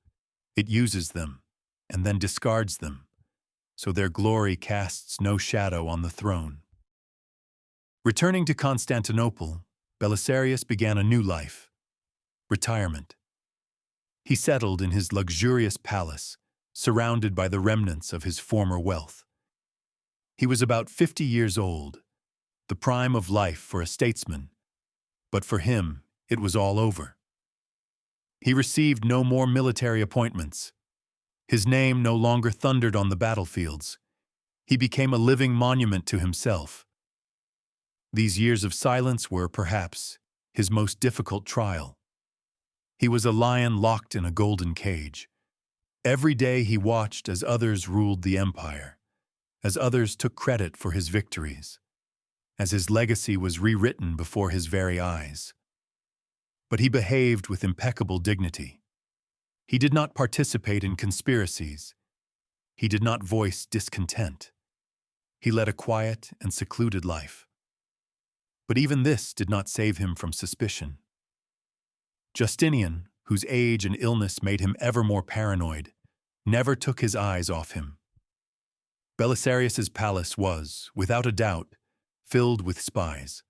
A: It uses them and then discards them, so their glory casts no shadow on the throne. Returning to Constantinople, Belisarius began a new life: retirement. He settled in his luxurious palace, surrounded by the remnants of his former wealth. He was about 50 years old, the prime of life for a statesman, but for him it was all over. He received no more military appointments. His name no longer thundered on the battlefields. He became a living monument to himself. These years of silence were, perhaps, his most difficult trial. He was a lion locked in a golden cage. Every day he watched as others ruled the empire, as others took credit for his victories, as his legacy was rewritten before his very eyes. But he behaved with impeccable dignity. He did not participate in conspiracies. He did not voice discontent. He led a quiet and secluded life. But even this did not save him from suspicion. Justinian, whose age and illness made him ever more paranoid, never took his eyes off him. Belisarius's palace was, without a doubt, filled with spies.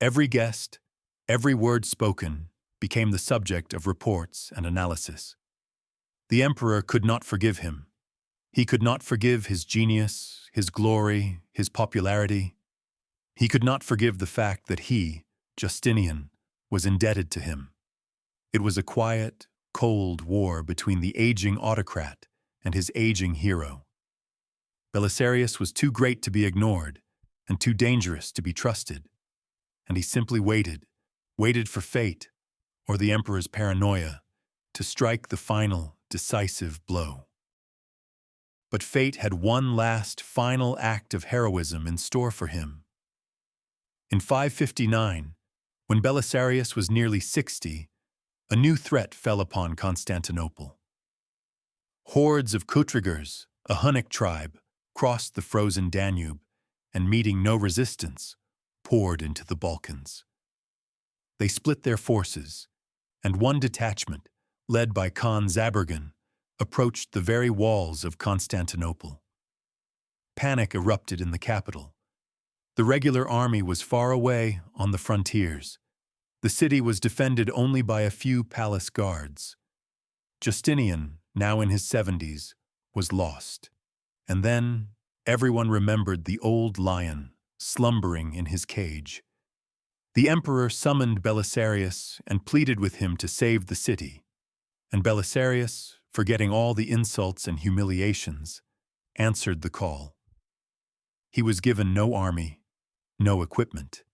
A: Every guest, every word spoken, became the subject of reports and analysis. The emperor could not forgive him. He could not forgive his genius, his glory, his popularity. He could not forgive the fact that he, Justinian, was indebted to him. It was a quiet, cold war between the aging autocrat and his aging hero. Belisarius was too great to be ignored and too dangerous to be trusted, and he simply waited for fate or the emperor's paranoia to strike the final, decisive blow. But fate had one last, final act of heroism in store for him. In 559, when Belisarius was nearly 60, a new threat fell upon Constantinople. Hordes of Kutrigers, a Hunnic tribe, crossed the frozen Danube and, meeting no resistance, poured into the Balkans. They split their forces, and one detachment, led by Khan Zabergan, approached the very walls of Constantinople. Panic erupted in the capital. The regular army was far away on the frontiers. The city was defended only by a few palace guards. Justinian, now in his 70s, was lost. And then everyone remembered the old lion slumbering in his cage. The emperor summoned Belisarius and pleaded with him to save the city. And Belisarius, forgetting all the insults and humiliations, answered the call. He was given no army, no equipment.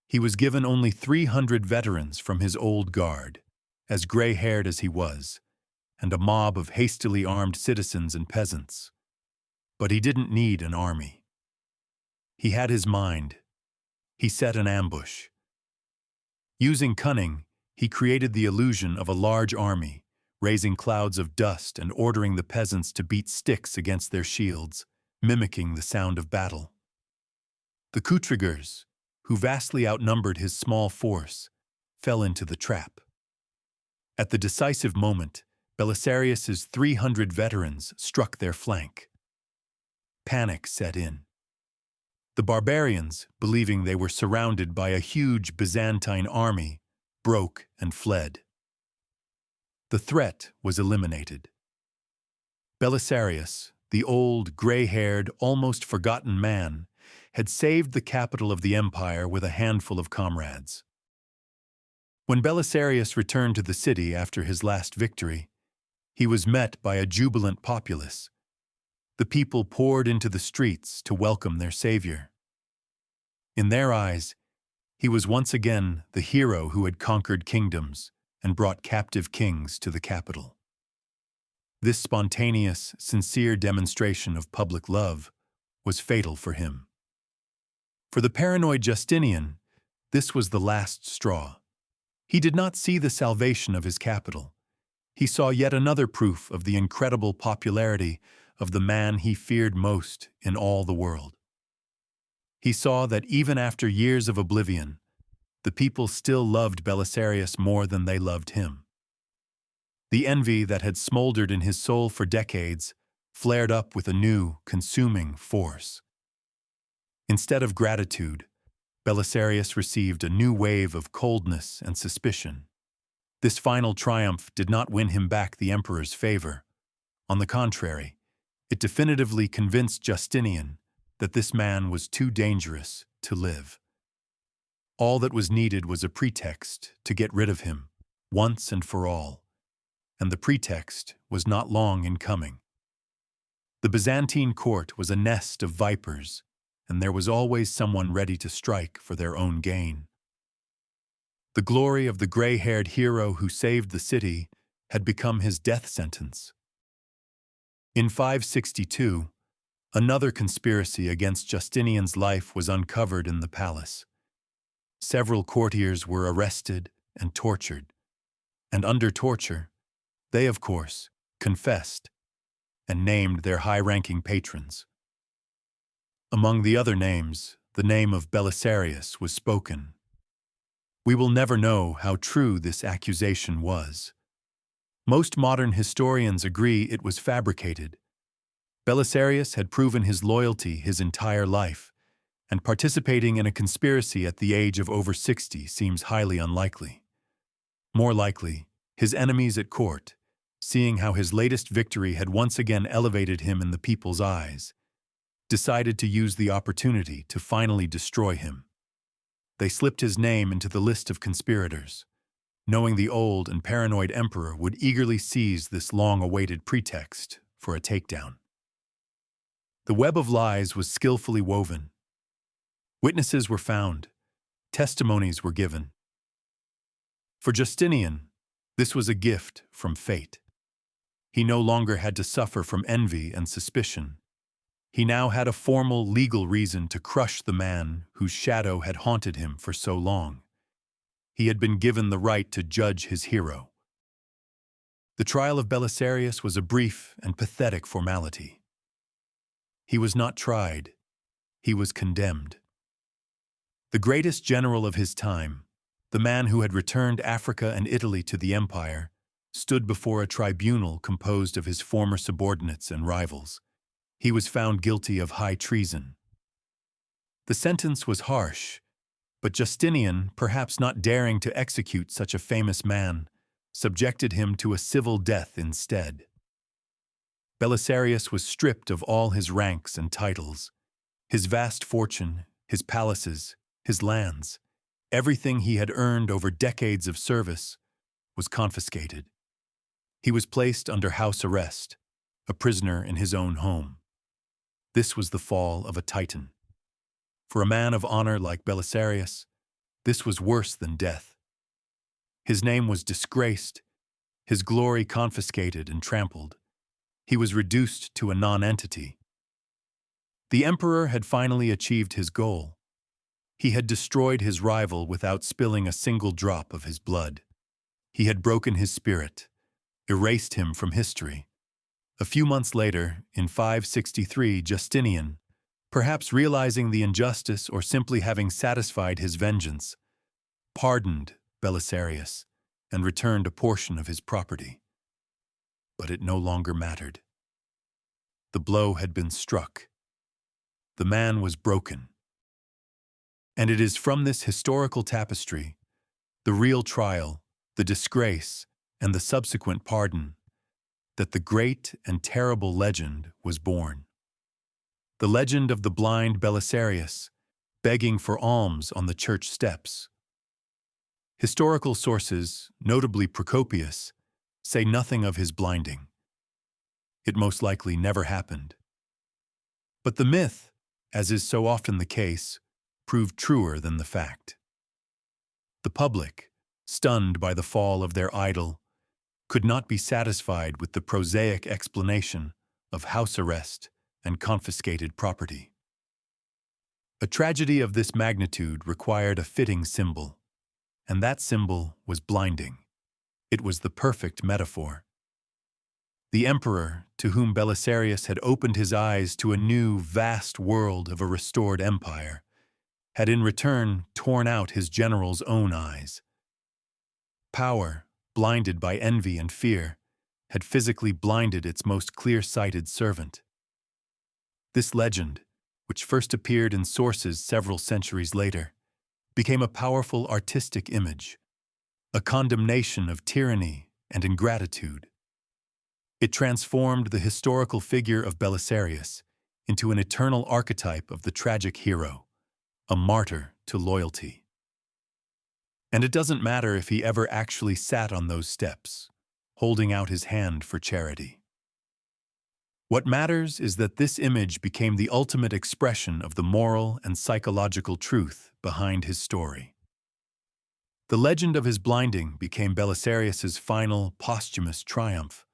A: He was given only 300 veterans from his old guard, as gray-haired as he was, and a mob of hastily armed citizens and peasants. But he didn't need an army. He had his mind. He set an ambush. Using cunning, he created the illusion of a large army, raising clouds of dust and ordering the peasants to beat sticks against their shields, mimicking the sound of battle. The Kutrigers, who vastly outnumbered his small force, fell into the trap. At the decisive moment, Belisarius's 300 veterans struck their flank. Panic set in. The barbarians, believing they were surrounded by a huge Byzantine army, broke and fled. The threat was eliminated. Belisarius, the old, gray-haired, almost forgotten man, had saved the capital of the empire with a handful of comrades. When Belisarius returned to the city after his last victory, he was met by a jubilant populace. The people poured into the streets to welcome their savior. In their eyes, he was once again the hero who had conquered kingdoms and brought captive kings to the capital. This spontaneous, sincere demonstration of public love was fatal for him. For the paranoid Justinian, this was the last straw. He did not see the salvation of his capital. He saw yet another proof of the incredible popularity of the man he feared most in all the world. He saw that even after years of oblivion, the people still loved Belisarius more than they loved him. The envy that had smoldered in his soul for decades flared up with a new, consuming force. Instead of gratitude, Belisarius received a new wave of coldness and suspicion. This final triumph did not win him back the emperor's favor. On the contrary, it definitively convinced Justinian that this man was too dangerous to live. All that was needed was a pretext to get rid of him, once and for all. And the pretext was not long in coming. The Byzantine court was a nest of vipers, and there was always someone ready to strike for their own gain. The glory of the gray-haired hero who saved the city had become his death sentence. In 562, another conspiracy against Justinian's life was uncovered in the palace. Several courtiers were arrested and tortured, and under torture, they, of course, confessed and named their high-ranking patrons. Among the other names, the name of Belisarius was spoken. We will never know how true this accusation was. Most modern historians agree it was fabricated. Belisarius had proven his loyalty his entire life, and participating in a conspiracy at the age of over 60 seems highly unlikely. More likely, his enemies at court, seeing how his latest victory had once again elevated him in the people's eyes, decided to use the opportunity to finally destroy him. They slipped his name into the list of conspirators, knowing the old and paranoid emperor would eagerly seize this long-awaited pretext for a takedown. The web of lies was skillfully woven. Witnesses were found. Testimonies were given. For Justinian, this was a gift from fate. He no longer had to suffer from envy and suspicion. He now had a formal legal reason to crush the man whose shadow had haunted him for so long. He had been given the right to judge his hero. The trial of Belisarius was a brief and pathetic formality. He was not tried, he was condemned. The greatest general of his time, the man who had returned Africa and Italy to the empire, stood before a tribunal composed of his former subordinates and rivals. He was found guilty of high treason. The sentence was harsh, but Justinian, perhaps not daring to execute such a famous man, subjected him to a civil death instead. Belisarius was stripped of all his ranks and titles. His vast fortune, his palaces, his lands, everything he had earned over decades of service, was confiscated. He was placed under house arrest, a prisoner in his own home. This was the fall of a titan. For a man of honor like Belisarius, this was worse than death. His name was disgraced, his glory confiscated and trampled. He was reduced to a nonentity. The emperor had finally achieved his goal. He had destroyed his rival without spilling a single drop of his blood. He had broken his spirit, erased him from history. A few months later, in 563, Justinian, perhaps realizing the injustice or simply having satisfied his vengeance, pardoned Belisarius and returned a portion of his property. But it no longer mattered. The blow had been struck. The man was broken. And it is from this historical tapestry, the real trial, the disgrace, and the subsequent pardon, that the great and terrible legend was born. The legend of the blind Belisarius, begging for alms on the church steps. Historical sources, notably Procopius, say nothing of his blinding. It most likely never happened. But the myth, as is so often the case, proved truer than the fact. The public, stunned by the fall of their idol, could not be satisfied with the prosaic explanation of house arrest and confiscated property. A tragedy of this magnitude required a fitting symbol, and that symbol was blinding. It was the perfect metaphor. The emperor, to whom Belisarius had opened his eyes to a new, vast world of a restored empire, had in return torn out his general's own eyes. Power, blinded by envy and fear, had physically blinded its most clear-sighted servant. This legend, which first appeared in sources several centuries later, became a powerful artistic image, a condemnation of tyranny and ingratitude. It transformed the historical figure of Belisarius into an eternal archetype of the tragic hero, a martyr to loyalty. And it doesn't matter if he ever actually sat on those steps, holding out his hand for charity. What matters is that this image became the ultimate expression of the moral and psychological truth behind his story. The legend of his blinding became Belisarius's final, posthumous triumph,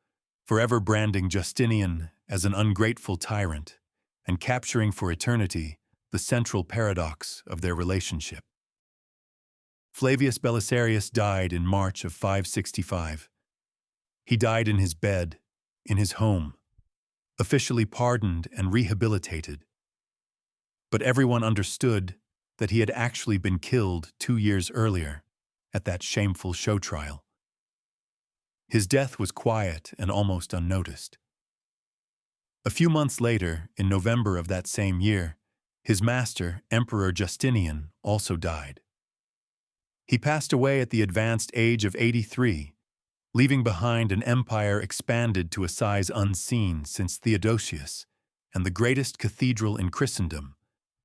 A: forever branding Justinian as an ungrateful tyrant and capturing for eternity the central paradox of their relationship. Flavius Belisarius died in March of 565. He died in his bed, in his home, officially pardoned and rehabilitated. But everyone understood that he had actually been killed 2 years earlier at that shameful show trial. His death was quiet and almost unnoticed. A few months later, in November of that same year, his master, Emperor Justinian, also died. He passed away at the advanced age of 83, leaving behind an empire expanded to a size unseen since Theodosius and the greatest cathedral in Christendom,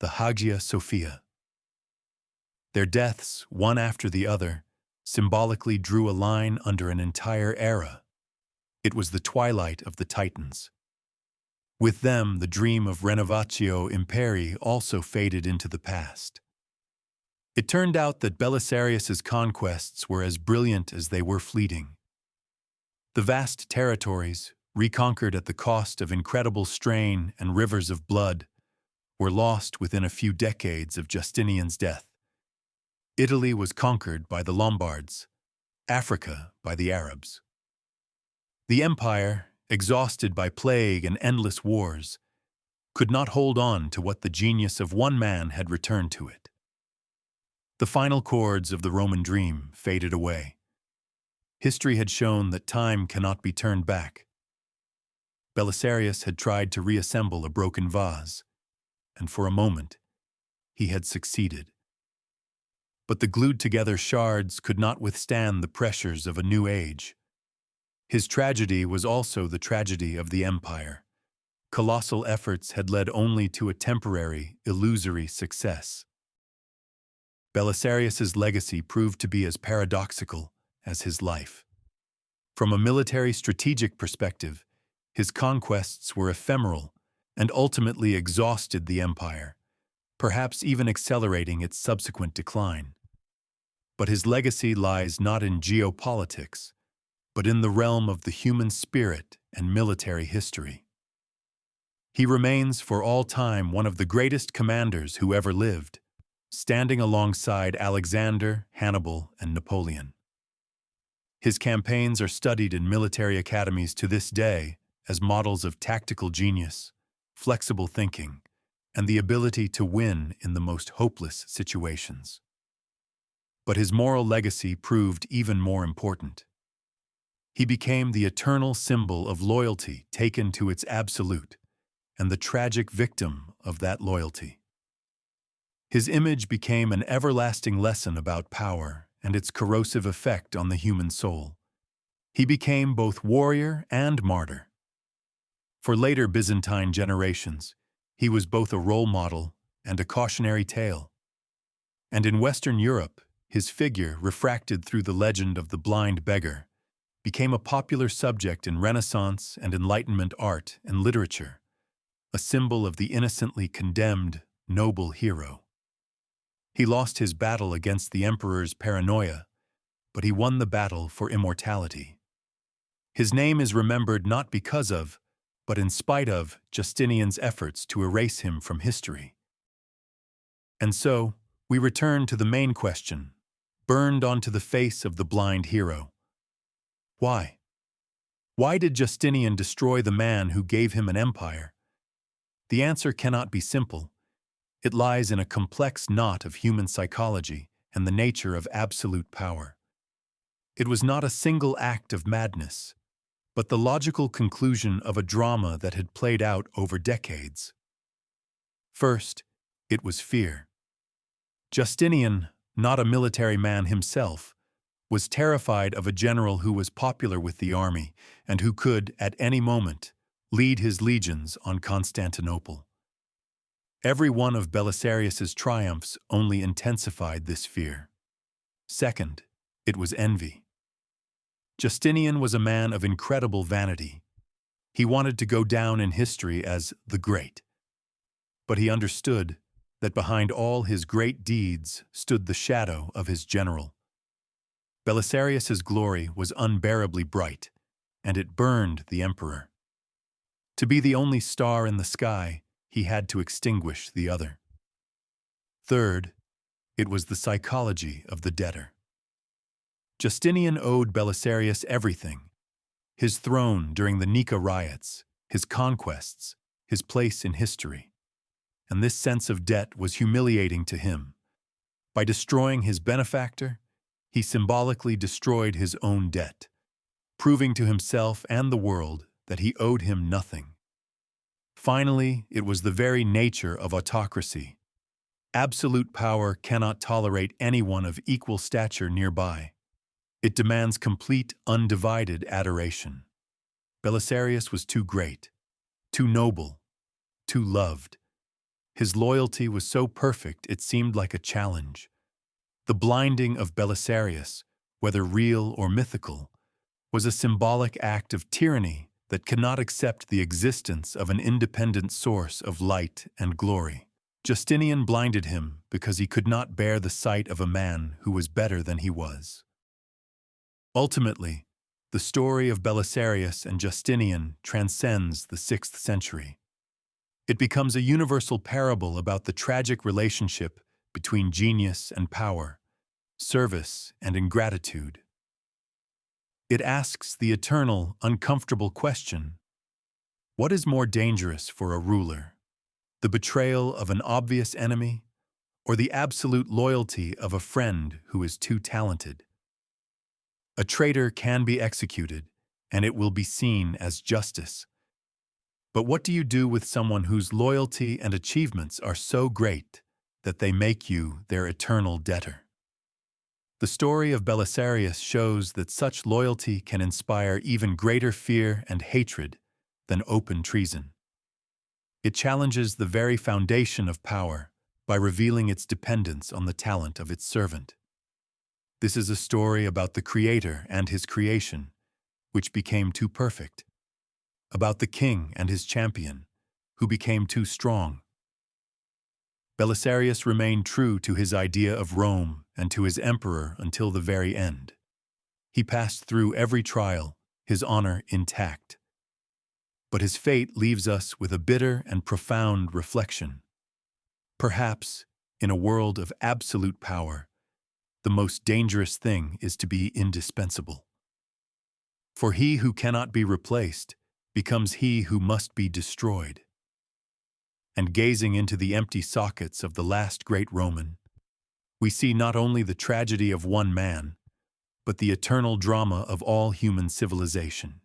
A: the Hagia Sophia. Their deaths, one after the other, symbolically drew a line under an entire era. It was the twilight of the Titans. With them, the dream of renovatio imperii also faded into the past. It turned out that Belisarius's conquests were as brilliant as they were fleeting. The vast territories, reconquered at the cost of incredible strain and rivers of blood, were lost within a few decades of Justinian's death. Italy was conquered by the Lombards, Africa by the Arabs. The empire, exhausted by plague and endless wars, could not hold on to what the genius of one man had returned to it. The final chords of the Roman dream faded away. History had shown that time cannot be turned back. Belisarius had tried to reassemble a broken vase, and for a moment, he had succeeded. But the glued-together shards could not withstand the pressures of a new age. His tragedy was also the tragedy of the empire. Colossal efforts had led only to a temporary, illusory success. Belisarius's legacy proved to be as paradoxical as his life. From a military strategic perspective, his conquests were ephemeral and ultimately exhausted the empire, perhaps even accelerating its subsequent decline. But his legacy lies not in geopolitics, but in the realm of the human spirit and military history. He remains for all time one of the greatest commanders who ever lived, standing alongside Alexander, Hannibal, and Napoleon. His campaigns are studied in military academies to this day as models of tactical genius, flexible thinking, and the ability to win in the most hopeless situations. But his moral legacy proved even more important. He became the eternal symbol of loyalty taken to its absolute, and the tragic victim of that loyalty. His image became an everlasting lesson about power and its corrosive effect on the human soul. He became both warrior and martyr. For later Byzantine generations, he was both a role model and a cautionary tale. And in Western Europe, his figure, refracted through the legend of the blind beggar, became a popular subject in Renaissance and Enlightenment art and literature, a symbol of the innocently condemned, noble hero. He lost his battle against the emperor's paranoia, but he won the battle for immortality. His name is remembered not because of, but in spite of, Justinian's efforts to erase him from history. And so, we return to the main question, burned onto the face of the blind hero. Why? Why did Justinian destroy the man who gave him an empire? The answer cannot be simple. It lies in a complex knot of human psychology and the nature of absolute power. It was not a single act of madness, but the logical conclusion of a drama that had played out over decades. First, it was fear. Justinian, not a military man himself, was terrified of a general who was popular with the army and who could, at any moment, lead his legions on Constantinople. Every one of Belisarius's triumphs only intensified this fear. Second, it was envy. Justinian was a man of incredible vanity. He wanted to go down in history as the Great. But he understood that behind all his great deeds stood the shadow of his general. Belisarius's glory was unbearably bright, and it burned the emperor. To be the only star in the sky, he had to extinguish the other. Third, it was the psychology of the debtor. Justinian owed Belisarius everything: his throne during the Nika riots, his conquests, his place in history. And this sense of debt was humiliating to him. By destroying his benefactor, he symbolically destroyed his own debt, proving to himself and the world that he owed him nothing. Finally, it was the very nature of autocracy. Absolute power cannot tolerate anyone of equal stature nearby. It demands complete, undivided adoration. Belisarius was too great, too noble, too loved. His loyalty was so perfect it seemed like a challenge. The blinding of Belisarius, whether real or mythical, was a symbolic act of tyranny that cannot accept the existence of an independent source of light and glory. Justinian blinded him because he could not bear the sight of a man who was better than he was. Ultimately, the story of Belisarius and Justinian transcends the 6th century. It becomes a universal parable about the tragic relationship between genius and power, service and ingratitude. It asks the eternal, uncomfortable question: what is more dangerous for a ruler, the betrayal of an obvious enemy, or the absolute loyalty of a friend who is too talented? A traitor can be executed, and it will be seen as justice. But what do you do with someone whose loyalty and achievements are so great that they make you their eternal debtor? The story of Belisarius shows that such loyalty can inspire even greater fear and hatred than open treason. It challenges the very foundation of power by revealing its dependence on the talent of its servant. This is a story about the Creator and his creation, which became too perfect, about the king and his champion, who became too strong. Belisarius remained true to his idea of Rome and to his emperor until the very end. He passed through every trial, his honor intact. But his fate leaves us with a bitter and profound reflection. Perhaps, in a world of absolute power, the most dangerous thing is to be indispensable. For he who cannot be replaced becomes he who must be destroyed. And gazing into the empty sockets of the last great Roman, we see not only the tragedy of one man, but the eternal drama of all human civilization.